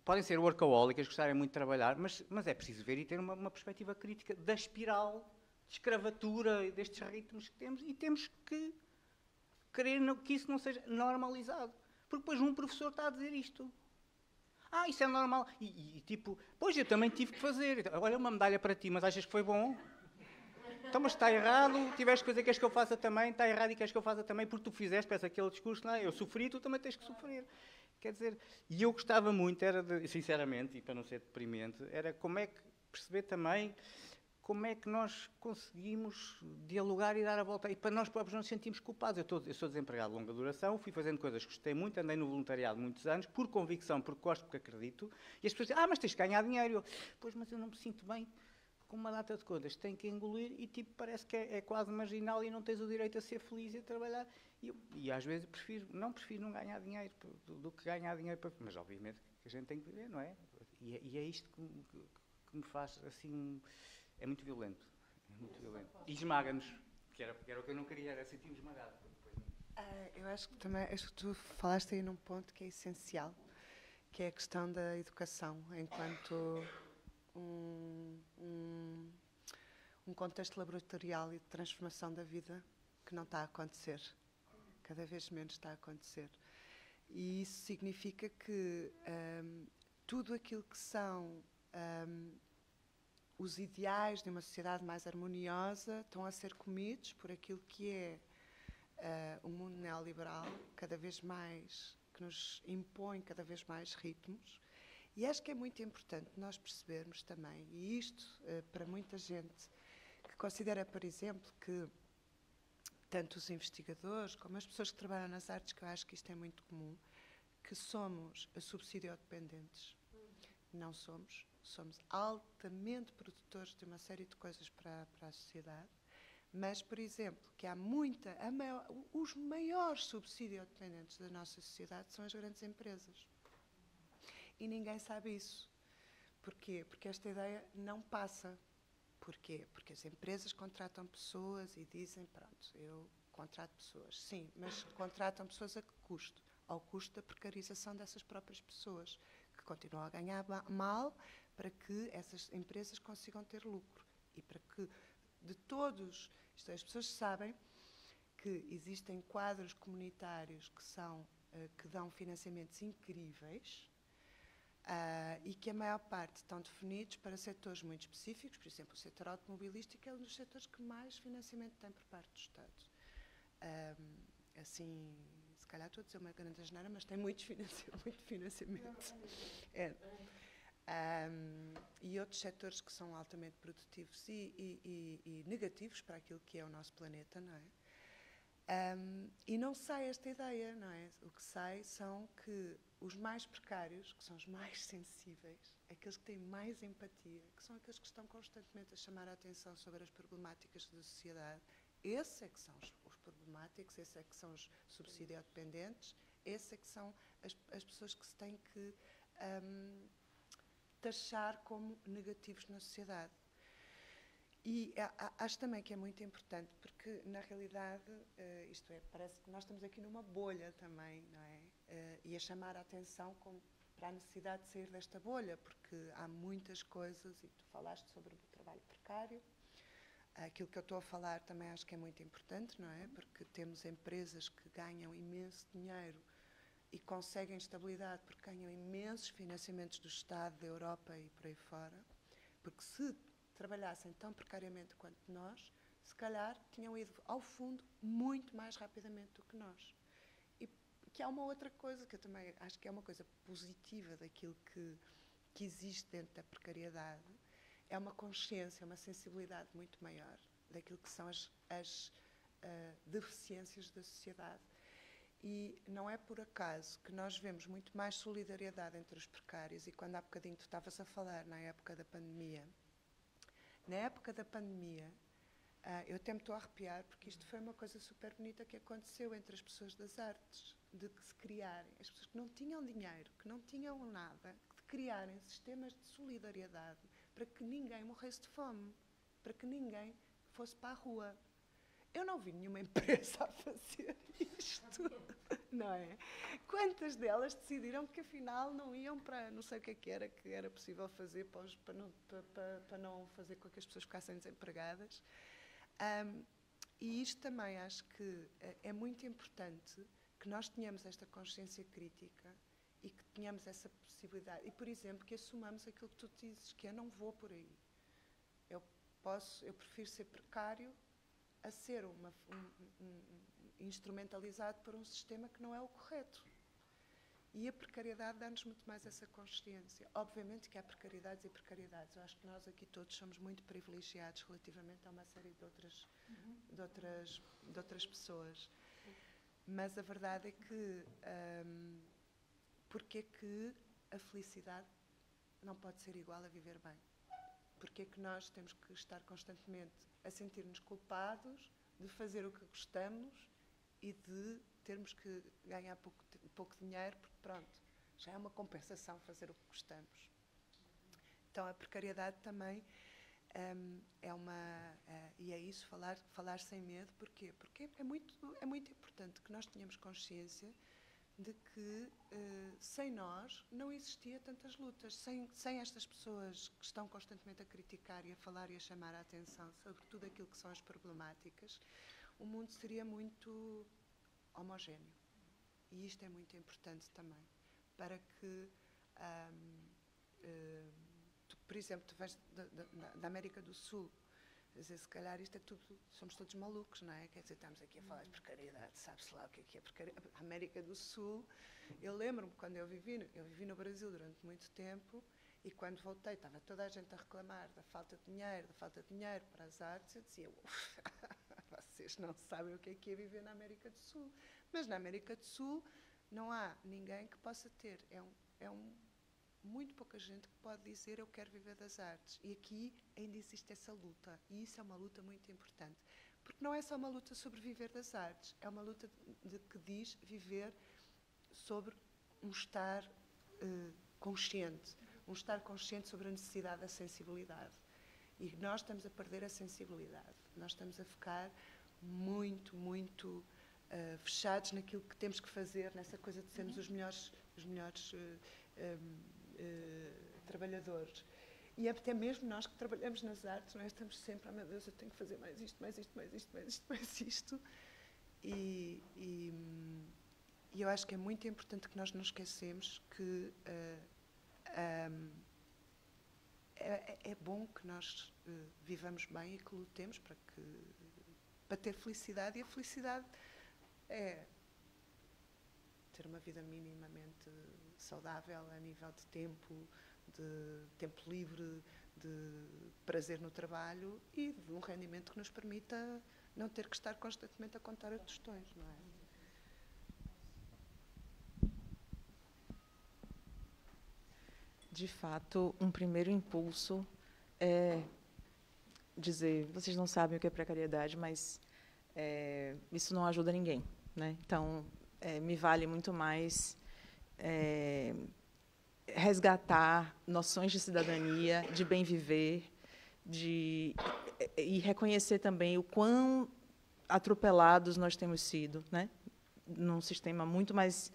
podem ser workahólicas, gostarem muito de trabalhar, mas é preciso ver e ter uma perspectiva crítica da espiral de escravatura, destes ritmos que temos, e temos que querer que isso não seja normalizado. Porque depois um professor está a dizer isto. Isso é normal. Tipo, pois eu também tive que fazer. Olha, uma medalha para ti, mas achas que foi bom? Então, mas está errado, tiveste coisa que queres que eu faça também, está errado e queres que eu faça também, porque tu fizeste, parece aquele discurso, não é? Eu sofri, tu também tens que sofrer. Quer dizer, e eu gostava muito, sinceramente, e para não ser deprimente, era como é que perceber também como é que nós conseguimos dialogar e dar a volta, e para nós próprios não nos sentimos culpados. Eu sou desempregado de longa duração, fui fazendo coisas que gostei muito, andei no voluntariado muitos anos, por convicção, porque gosto, porque acredito, e as pessoas dizem, mas tens que ganhar dinheiro. Pois, mas eu não me sinto bem com uma data de contas, tenho que engolir e tipo, parece que é quase marginal e não tens o direito a ser feliz e a trabalhar. E às vezes prefiro não ganhar dinheiro do que ganhar dinheiro. Mas obviamente que a gente tem que viver, não é? E é isto que me faz assim, é muito violento. E esmaga-nos, que era o que eu não queria, era sentir-me esmagado. Eu acho que também, tu falaste aí num ponto que é essencial, que é a questão da educação, enquanto um contexto laboratorial e de transformação da vida que não está a acontecer. Cada vez menos está a acontecer. E isso significa que tudo aquilo que são os ideais de uma sociedade mais harmoniosa estão a ser comidos por aquilo que é um mundo neoliberal, cada vez mais, que nos impõe cada vez mais ritmos. E acho que é muito importante nós percebermos também, e isto para muita gente que considera, por exemplo, que tanto os investigadores como as pessoas que trabalham nas artes, que eu acho que isto é muito comum, que somos subsidiodependentes. Não somos. Somos altamente produtores de uma série de coisas para a sociedade, mas, por exemplo, que há os maiores subsidiodependentes da nossa sociedade são as grandes empresas. E ninguém sabe isso. Porquê? Porque esta ideia não passa. Porquê? Porque as empresas contratam pessoas e dizem, pronto, eu contrato pessoas. Sim, mas contratam pessoas a que custo? Ao custo da precarização dessas próprias pessoas, que continuam a ganhar mal para que essas empresas consigam ter lucro. E para que de todos, as pessoas sabem que existem quadros comunitários que dão financiamentos incríveis, e que a maior parte estão definidos para setores muito específicos. Por exemplo, o setor automobilístico é um dos setores que mais financiamento tem por parte do Estado. Assim, se calhar estou a dizer uma grande asneira, mas tem muito financiamento. E outros setores que são altamente produtivos e negativos para aquilo que é o nosso planeta, não é? E não sai esta ideia, não é? O que sai são que os mais precários, que são os mais sensíveis, aqueles que têm mais empatia, que são aqueles que estão constantemente a chamar a atenção sobre as problemáticas da sociedade, esses é que são os problemáticos, esses é que são os subsidiodependentes, esses é que são as pessoas que se têm que taxar como negativos na sociedade. E acho também que é muito importante, porque, na realidade, isto é, parece que nós estamos aqui numa bolha também, não é? E a chamar a atenção para a necessidade de sair desta bolha, porque há muitas coisas, e tu falaste sobre o trabalho precário, aquilo que eu estou a falar também acho que é muito importante, não é? Porque temos empresas que ganham imenso dinheiro e conseguem estabilidade porque ganham imensos financiamentos do Estado, da Europa e por aí fora, porque se trabalhassem tão precariamente quanto nós, se calhar tinham ido ao fundo muito mais rapidamente do que nós. E que há uma outra coisa que eu também acho que é uma coisa positiva daquilo que existe dentro da precariedade, é uma consciência, uma sensibilidade muito maior daquilo que são as deficiências da sociedade. E não é por acaso que nós vemos muito mais solidariedade entre os precários, e quando há bocadinho tu estavas a falar na época da pandemia, eu até me estou a arrepiar, porque isto foi uma coisa super bonita que aconteceu entre as pessoas das artes, de se criarem, as pessoas que não tinham dinheiro, que não tinham nada, de criarem sistemas de solidariedade para que ninguém morresse de fome, para que ninguém fosse para a rua. Eu não vi nenhuma empresa a fazer isto, não é? Quantas delas decidiram que afinal não iam para, não sei o que era possível fazer para não fazer com que as pessoas ficassem desempregadas. E isto também acho que é muito importante que nós tenhamos esta consciência crítica e que tenhamos essa possibilidade. E, por exemplo, que assumamos aquilo que tu dizes, que eu não vou por aí. Eu prefiro ser precário a ser instrumentalizado por um sistema que não é o correto. E a precariedade dá-nos muito mais essa consciência. Obviamente que há precariedades e precariedades. Eu acho que nós aqui todos somos muito privilegiados relativamente a uma série de outras pessoas. Mas a verdade é que porque é que a felicidade não pode ser igual a viver bem? Porque é que nós temos que estar constantemente a sentir-nos culpados de fazer o que gostamos e de termos que ganhar pouco dinheiro, porque pronto, já é uma compensação fazer o que gostamos. Então a precariedade também e é isso, falar sem medo. Porquê? Porque é muito importante que nós tenhamos consciência de que sem nós não existia tantas lutas. Sem estas pessoas que estão constantemente a criticar e a falar e a chamar a atenção sobre tudo aquilo que são as problemáticas, o mundo seria muito homogéneo. E isto é muito importante também, para que, por exemplo, tu vens da América do Sul. Quer dizer, se calhar isto é tudo, somos todos malucos, não é? Quer dizer, estamos aqui a falar de precariedade, sabe-se lá o que é precariedade. A América do Sul, eu lembro-me quando eu vivi no Brasil durante muito tempo, e quando voltei estava toda a gente a reclamar da falta de dinheiro para as artes. Eu dizia, vocês não sabem o que é viver na América do Sul. Mas na América do Sul não há ninguém que possa ter, muito pouca gente que pode dizer eu quero viver das artes. E aqui ainda existe essa luta. E isso é uma luta muito importante. Porque não é só uma luta sobre viver das artes. É uma luta que diz viver sobre um estar consciente. Um estar consciente sobre a necessidade da sensibilidade. E nós estamos a perder a sensibilidade. Nós estamos a ficar muito fechados naquilo que temos que fazer, nessa coisa de sermos os melhores trabalhadores. E até mesmo nós que trabalhamos nas artes, nós estamos sempre, meu Deus, eu tenho que fazer mais isto. E eu acho que é muito importante que nós não esquecemos que é bom que nós vivamos bem e que lutemos para ter felicidade. E a felicidade é ter uma vida minimamente saudável a nível de tempo livre, de prazer no trabalho e de um rendimento que nos permita não ter que estar constantemente a contar a tostões, não é? De fato, um primeiro impulso é dizer, vocês não sabem o que é precariedade, mas isso não ajuda ninguém, né? Então, me vale muito mais resgatar noções de cidadania, de bem viver, e reconhecer também o quão atropelados nós temos sido, né? Num sistema muito mais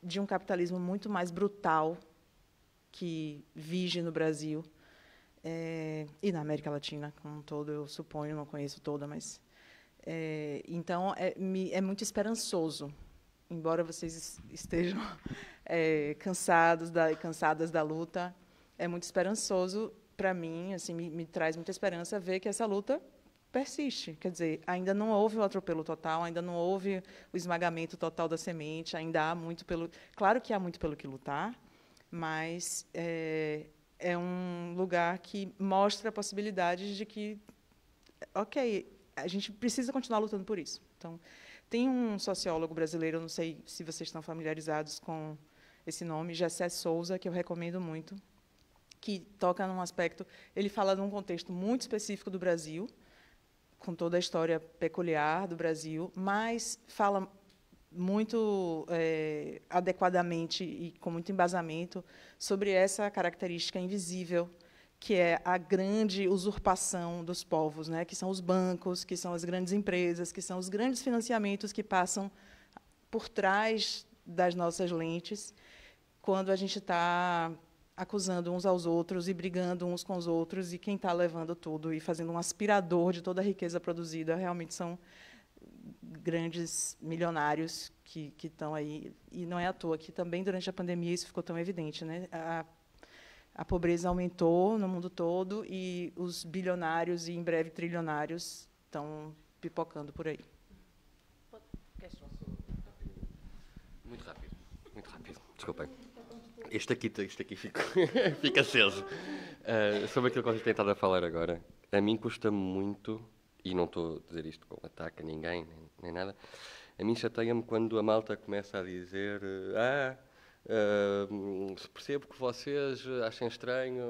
de um capitalismo muito mais brutal que vige no Brasil e na América Latina como um todo, eu suponho, não conheço toda, mas então é muito esperançoso embora vocês estejam cansadas da luta, é muito esperançoso para mim, assim, me traz muita esperança ver que essa luta persiste. Quer dizer, ainda não houve o atropelo total, ainda não houve o esmagamento total da semente, ainda há muito pelo... Claro que há muito pelo que lutar, mas é um lugar que mostra a possibilidade de que, ok, a gente precisa continuar lutando por isso. Então, tem um sociólogo brasileiro, eu não sei se vocês estão familiarizados com esse nome, Gessé Souza, que eu recomendo muito, que toca num aspecto... Ele fala num contexto muito específico do Brasil, com toda a história peculiar do Brasil, mas fala muito adequadamente e com muito embasamento sobre essa característica invisível, que é a grande usurpação dos povos, né? Que são os bancos, que são as grandes empresas, que são os grandes financiamentos que passam por trás das nossas lentes, quando a gente está acusando uns aos outros e brigando uns com os outros, e quem está levando tudo e fazendo um aspirador de toda a riqueza produzida realmente são grandes milionários que estão aí. E não é à toa que também, durante a pandemia, isso ficou tão evidente, né? A pobreza aumentou no mundo todo e os bilionários e, em breve, trilionários estão pipocando por aí. Muito rápido, desculpem. Este aqui fica aceso. Sobre aquilo que vocês têm estado a falar agora, a mim custa muito, e não estou a dizer isto com ataque a ninguém, nem nada, a mim chateia-me quando a malta começa a dizer percebo que vocês achem estranho,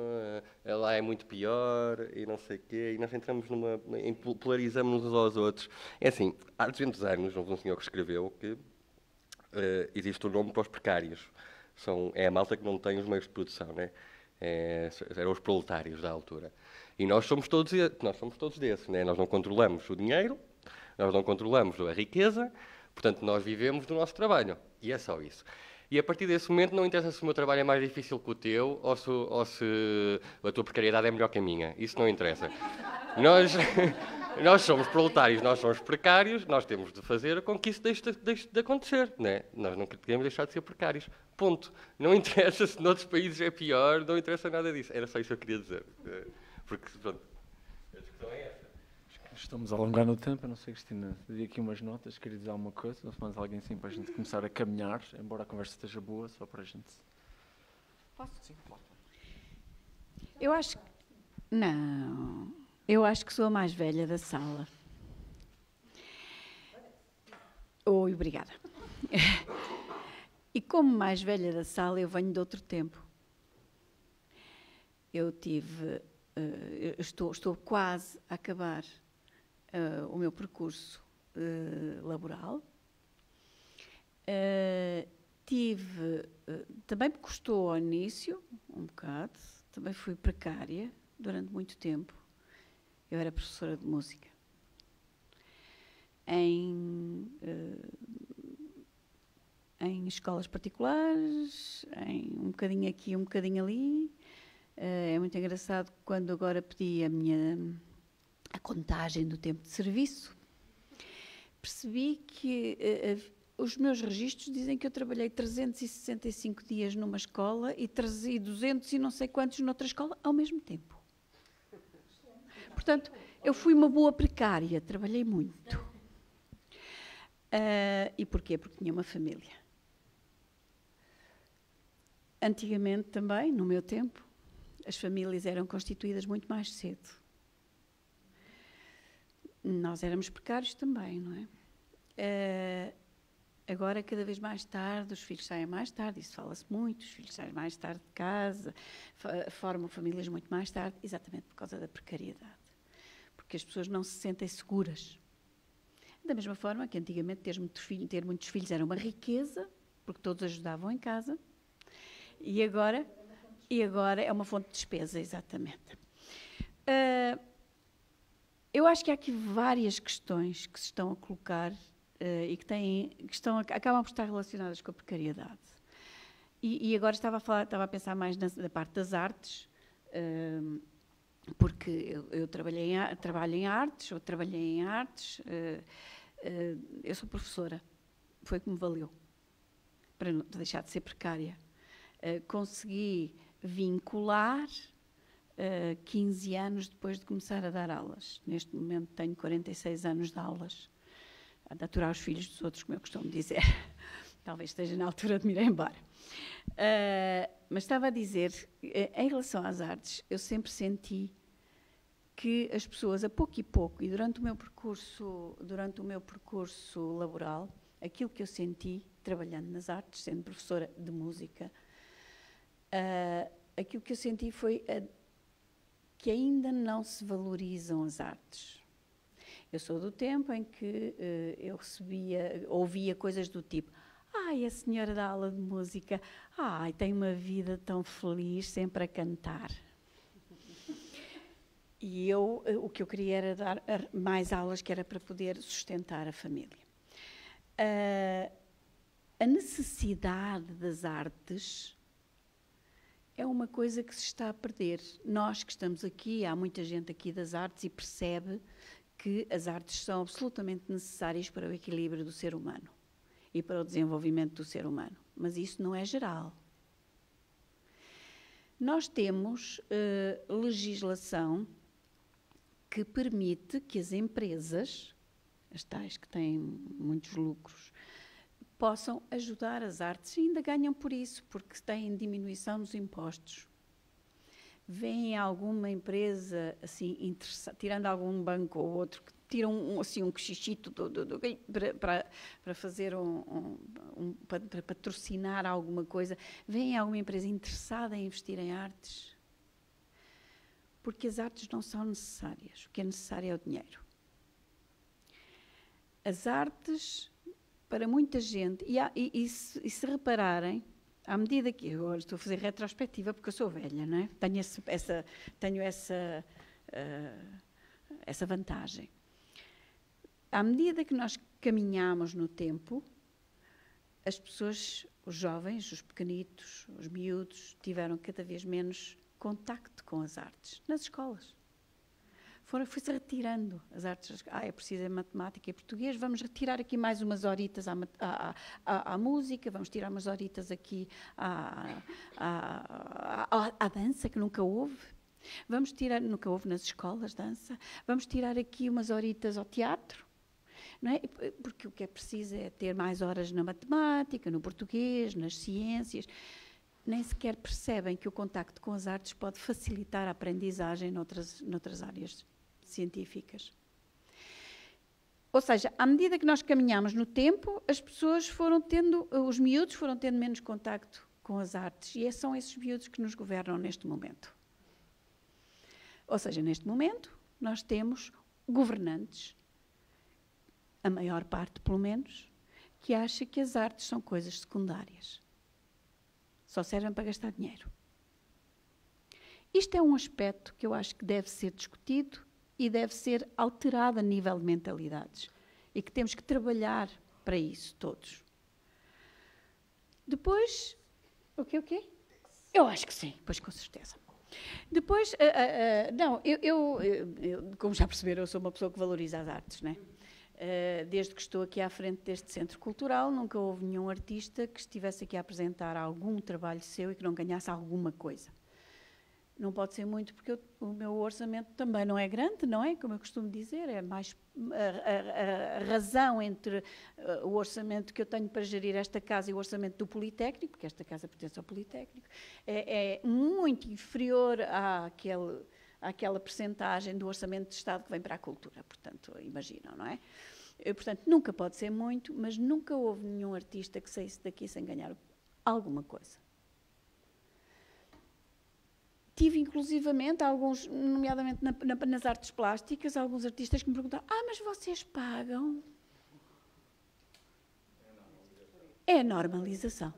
lá é muito pior, e não sei o quê, e nós entramos polarizamos-nos uns aos outros. É assim, há 200 anos, houve um senhor que escreveu que existe um nome para os precários. É a malta que não tem os meios de produção, né? Eram os proletários da altura. E nós somos todos desses, né? Nós não controlamos o dinheiro, nós não controlamos a riqueza, portanto, nós vivemos do nosso trabalho. E é só isso. E a partir desse momento não interessa se o meu trabalho é mais difícil que o teu ou se a tua precariedade é melhor que a minha. Isso não interessa. Nós somos proletários, nós somos precários, nós temos de fazer com que isso deixe de acontecer, né? Nós não queremos deixar de ser precários. Ponto. Não interessa se noutros países é pior, não interessa nada disso. Era só isso que eu queria dizer. Porque, pronto, a discussão é essa. Estamos a alongar no tempo, eu não sei, Cristina, dei aqui umas notas, queria dizer alguma coisa, ou se mais alguém sim para a gente começar a caminhar, embora a conversa esteja boa, só para a gente... Posso? Sim, claro. Eu acho que... Não... Eu acho que sou a mais velha da sala. Oi, obrigada. E como mais velha da sala, eu venho de outro tempo. Eu tive... estou quase a acabar o meu percurso laboral. Também me custou ao início, um bocado, também fui precária durante muito tempo. Eu era professora de música em escolas particulares, um bocadinho aqui, um bocadinho ali. É muito engraçado quando agora pedi a contagem do tempo de serviço, percebi que os meus registros dizem que eu trabalhei 365 dias numa escola e 200 e não sei quantos noutra escola ao mesmo tempo. Portanto, eu fui uma boa precária, trabalhei muito. E porquê? Porque tinha uma família. Antigamente também, no meu tempo, as famílias eram constituídas muito mais cedo. Nós éramos precários também, não é? Agora, cada vez mais tarde, os filhos saem mais tarde, isso fala-se muito, os filhos saem mais tarde de casa, formam famílias muito mais tarde, exatamente por causa da precariedade. Porque as pessoas não se sentem seguras. Da mesma forma que antigamente ter muitos filhos era uma riqueza, porque todos ajudavam em casa, e agora é uma fonte de despesa, exatamente. Eu acho que há aqui várias questões que se estão a colocar e que acabam por estar relacionadas com a precariedade. E agora estava a pensar mais na parte das artes, porque eu trabalho em artes, eu sou professora, foi o que me valeu. para não deixar de ser precária, consegui vincular 15 anos depois de começar a dar aulas. Neste momento tenho 46 anos de aulas, a aturar os filhos dos outros, como eu costumo dizer. Talvez esteja na altura de me ir embora. Mas estava a dizer, em relação às artes, eu sempre senti que as pessoas, a pouco e pouco, e durante o meu percurso laboral, aquilo que eu senti, trabalhando nas artes, sendo professora de música, aquilo que eu senti foi que ainda não se valorizam as artes. Eu sou do tempo em que eu ouvia coisas do tipo: ai, a senhora da aula de música, ai, tem uma vida tão feliz, sempre a cantar. E o que eu queria era dar mais aulas, que era para poder sustentar a família. A necessidade das artes é uma coisa que se está a perder. Nós que estamos aqui, há muita gente aqui das artes e percebe que as artes são absolutamente necessárias para o equilíbrio do ser humano e para o desenvolvimento do ser humano. Mas isso não é geral. Nós temos legislação que permite que as empresas, as tais que têm muitos lucros, possam ajudar as artes e ainda ganham por isso, porque têm diminuição nos impostos. Vem alguma empresa, assim, tirando algum banco ou outro, que tiram assim, um cochichito para fazer para patrocinar alguma coisa, vem alguma empresa interessada em investir em artes? Porque as artes não são necessárias, o que é necessário é o dinheiro. As artes, para muita gente, e se repararem, à medida que eu agora estou a fazer retrospectiva, porque eu sou velha, não é? Tenho essa vantagem. À medida que nós caminhamos no tempo, as pessoas, os jovens, os pequenitos, os miúdos, tiveram cada vez menos contacto com as artes nas escolas. Foi-se retirando as artes. É preciso matemática e português, vamos retirar aqui mais umas horitas à música, vamos tirar umas horitas aqui à dança, que nunca houve. Vamos tirar, nunca houve nas escolas dança, vamos tirar aqui umas horitas ao teatro. Não é? Porque o que é preciso é ter mais horas na matemática, no português, nas ciências. Nem sequer percebem que o contacto com as artes pode facilitar a aprendizagem noutras áreas científicas. Ou seja, à medida que nós caminhamos no tempo, as pessoas os miúdos foram tendo menos contacto com as artes, e são esses miúdos que nos governam neste momento. Ou seja, neste momento, nós temos governantes, a maior parte, pelo menos, que acha que as artes são coisas secundárias. Só servem para gastar dinheiro. Isto é um aspecto que eu acho que deve ser discutido e deve ser alterado a nível de mentalidades. E que temos que trabalhar para isso todos. Depois, o quê? Eu acho que sim, pois com certeza. Depois, como já perceberam, eu sou uma pessoa que valoriza as artes, não é? Desde que estou aqui à frente deste centro cultural, nunca houve nenhum artista que estivesse aqui a apresentar algum trabalho seu e que não ganhasse alguma coisa. Não pode ser muito, porque o meu orçamento também não é grande, não é? Como eu costumo dizer, é mais a razão entre o orçamento que eu tenho para gerir esta casa e o orçamento do Politécnico, porque esta casa pertence ao Politécnico, é muito inferior àquela percentagem do orçamento de Estado que vem para a cultura. Portanto, imaginam, não é? Portanto, nunca pode ser muito, mas nunca houve nenhum artista que saísse daqui sem ganhar alguma coisa. Tive, inclusivamente, alguns, nomeadamente nas artes plásticas, alguns artistas que me perguntaram: mas vocês pagam? É a normalização.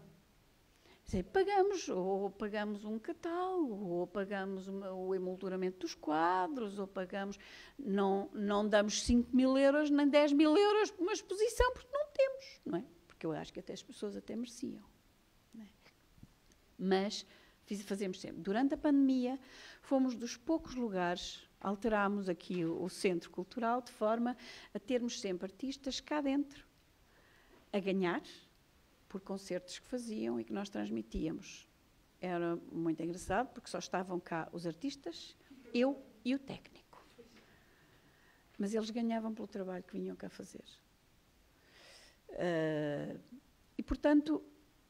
Pagamos, ou pagamos um catálogo, ou pagamos o emolduramento dos quadros, ou pagamos... Não damos 5.000 euros, nem 10.000 euros por uma exposição, porque não temos, não é? Porque eu acho que até as pessoas até mereciam. Não é? Mas fazemos sempre. Durante a pandemia, fomos dos poucos lugares, alterámos aqui o centro cultural, de forma a termos sempre artistas cá dentro, a ganhar, por concertos que faziam e que nós transmitíamos. Era muito engraçado, porque só estavam cá os artistas, eu e o técnico. Mas eles ganhavam pelo trabalho que vinham cá fazer. E, portanto,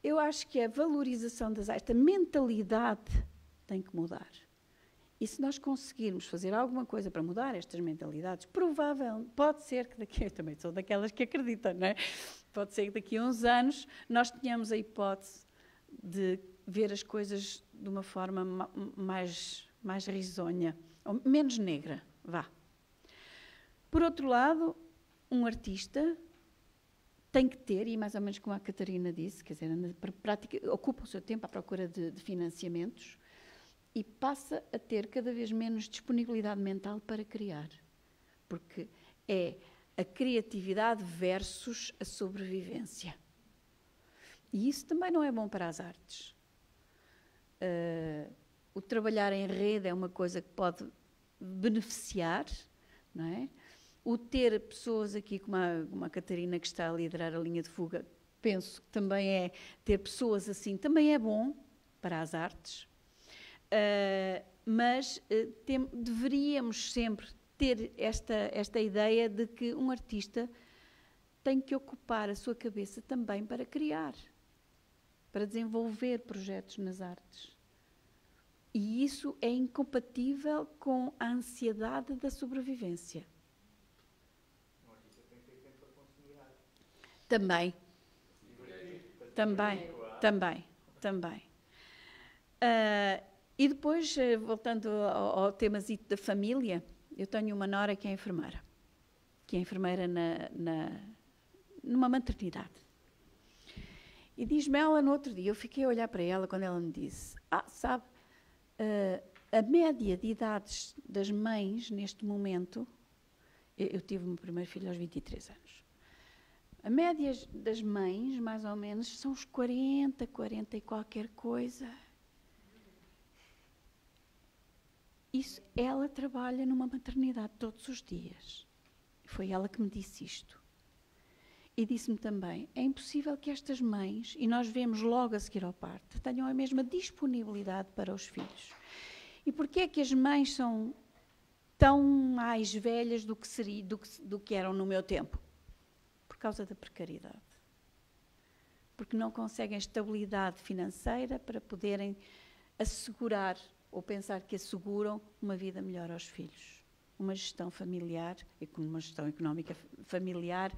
eu acho que a valorização das artes, a mentalidade tem que mudar. E se nós conseguirmos fazer alguma coisa para mudar estas mentalidades, provavelmente, pode ser que daqui, eu também sou daquelas que acreditam, não é? Pode ser que daqui a uns anos nós tenhamos a hipótese de ver as coisas de uma forma mais risonha, ou menos negra, vá. Por outro lado, um artista tem que ter, e mais ou menos como a Catarina disse, quer dizer, ocupa o seu tempo à procura de financiamentos e passa a ter cada vez menos disponibilidade mental para criar. Porque é a criatividade versus a sobrevivência. E isso também não é bom para as artes. O trabalhar em rede é uma coisa que pode beneficiar, não é? O ter pessoas aqui como a Catarina, que está a liderar a linha de fuga, penso que também é ter pessoas assim, também é bom para as artes, mas deveríamos sempre ter esta ideia de que um artista tem que ocupar a sua cabeça também para criar, para desenvolver projetos nas artes. E isso é incompatível com a ansiedade da sobrevivência. Também. E depois, voltando ao temazito da família, eu tenho uma nora que é enfermeira numa maternidade. E diz-me ela no outro dia, eu fiquei a olhar para ela quando ela me disse, sabe, a média de idades das mães neste momento, eu tive o meu primeiro filho aos 23 anos, a média das mães, mais ou menos, são os 40 e qualquer coisa. Isso, ela trabalha numa maternidade todos os dias. Foi ela que me disse isto. E disse-me também, é impossível que estas mães, e nós vemos logo a seguir ao parto, tenham a mesma disponibilidade para os filhos. E porquê é que as mães são tão mais velhas do que eram no meu tempo? Por causa da precariedade. Porque não conseguem estabilidade financeira para poderem assegurar ou pensar que asseguram uma vida melhor aos filhos. Uma gestão familiar, uma gestão económica familiar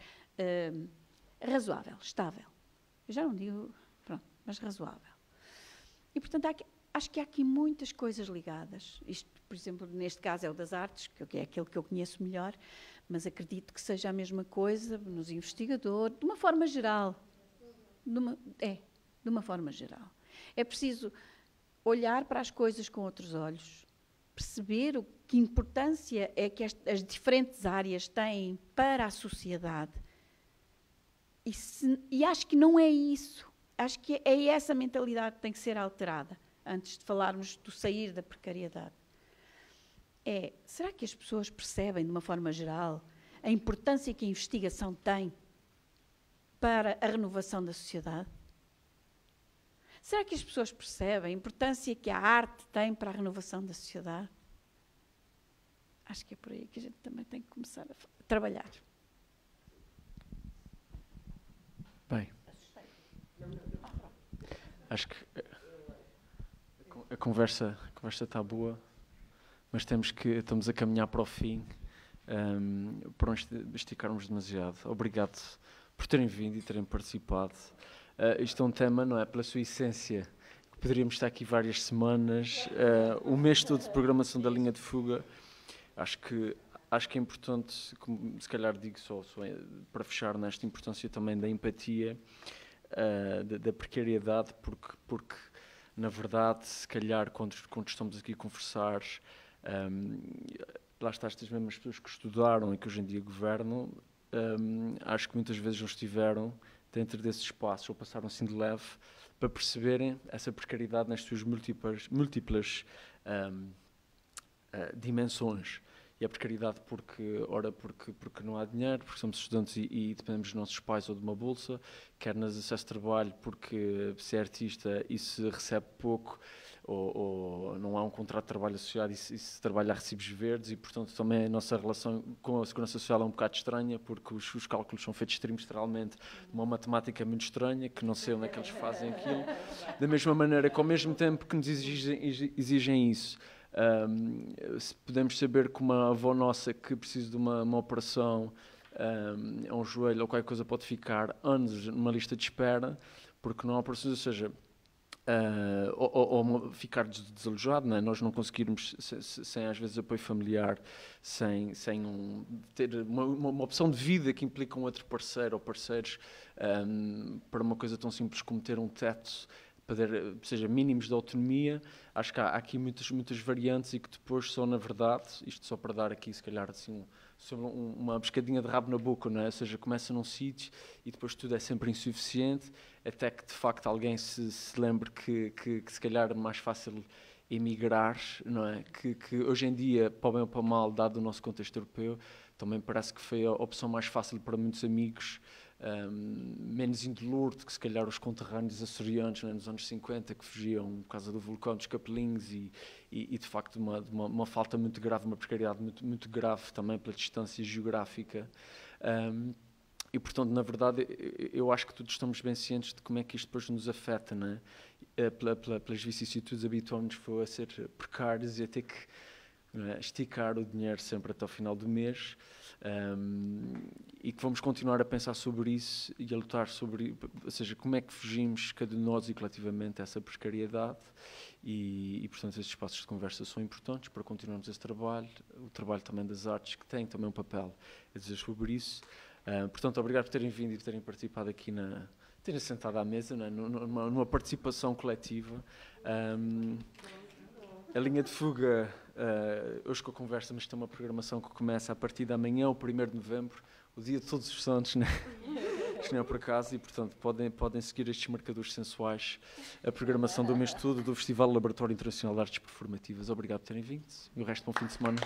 razoável, estável. Eu já não digo, pronto, mas razoável. E, portanto, acho que há aqui muitas coisas ligadas. Isto, por exemplo, neste caso é o das artes, que é aquele que eu conheço melhor, mas acredito que seja a mesma coisa nos investigadores, de uma forma geral. De uma forma geral. É preciso olhar para as coisas com outros olhos, perceber que importância é que as diferentes áreas têm para a sociedade. E acho que não é isso. Acho que é essa mentalidade que tem que ser alterada, antes de falarmos do sair da precariedade. Será que as pessoas percebem, de uma forma geral, a importância que a investigação tem para a renovação da sociedade? Será que as pessoas percebem a importância que a arte tem para a renovação da sociedade? Acho que é por aí que a gente também tem que começar a trabalhar. Bem, acho que a conversa está boa, mas estamos a caminhar para o fim, para não esticarmos demasiado. Obrigado por terem vindo e terem participado. Isto é um tema, não é, pela sua essência, que poderíamos estar aqui várias semanas, o mês todo de programação da linha de fuga. Acho que é importante, como se calhar digo só para fechar nesta importância também da empatia, da precariedade, porque na verdade, se calhar, quando estamos aqui a conversar, lá está, estas mesmas pessoas que estudaram e que hoje em dia governam, acho que muitas vezes não estiveram dentro desses espaços, ou passaram assim de leve, para perceberem essa precariedade nas suas múltiplas dimensões. E a precariedade porque não há dinheiro, porque somos estudantes e dependemos dos nossos pais ou de uma bolsa, quer nas acesso de trabalho porque se é artista e se recebe pouco, ou não há um contrato de trabalho associado e se trabalha a recibos verdes, e portanto também a nossa relação com a segurança social é um bocado estranha, porque os cálculos são feitos trimestralmente de uma matemática muito estranha, que não sei onde é que eles fazem aquilo, da mesma maneira que ao mesmo tempo que nos exigem isso, se podemos saber que uma avó nossa que precisa de uma operação a um joelho ou qualquer coisa pode ficar anos numa lista de espera, porque não há operações, ou seja, ou ficar desalojado, não é? Nós não conseguirmos, sem às vezes apoio familiar, sem ter uma opção de vida que implica um outro parceiro ou parceiros, para uma coisa tão simples como ter um teto, seja mínimos de autonomia. Acho que há aqui muitas variantes e que depois só, na verdade, isto só para dar aqui se calhar assim uma pescadinha de rabo na boca, não é? Ou seja, começa num sítio e depois tudo é sempre insuficiente, até que de facto alguém se lembre que se calhar é mais fácil emigrar, não é? Que hoje em dia, para o bem ou para o mal, dado o nosso contexto europeu, também parece que foi a opção mais fácil para muitos amigos, menos indolor do que se calhar os conterrâneos açorianos, né, nos anos 50, que fugiam por causa do vulcão dos Capelinhos e de facto uma falta muito grave, uma precariedade muito grave também pela distância geográfica. E portanto, na verdade, eu acho que todos estamos bem cientes de como é que isto depois nos afeta, né? Pelas vicissitudes habituamos a ser precários e a ter que, né, esticar o dinheiro sempre até o final do mês. E que vamos continuar a pensar sobre isso e a lutar sobre, ou seja, como é que fugimos, cada um de nós e coletivamente, a essa precariedade e portanto esses espaços de conversa são importantes para continuarmos esse trabalho, o trabalho também das artes, que tem também um papel a dizer sobre isso. Portanto, obrigado por terem vindo e por terem participado aqui, terem sentado à mesa, né, numa participação coletiva. A linha de fuga, hoje com a conversa, mas tem uma programação que começa a partir de amanhã, o 1º de novembro, o dia de Todos os Santos, né? Isto não é por acaso, e portanto podem seguir estes marcadores sensuais, a programação do mês todo do Festival Laboratório Internacional de Artes Performativas. Obrigado por terem vindo e o resto bom fim de semana.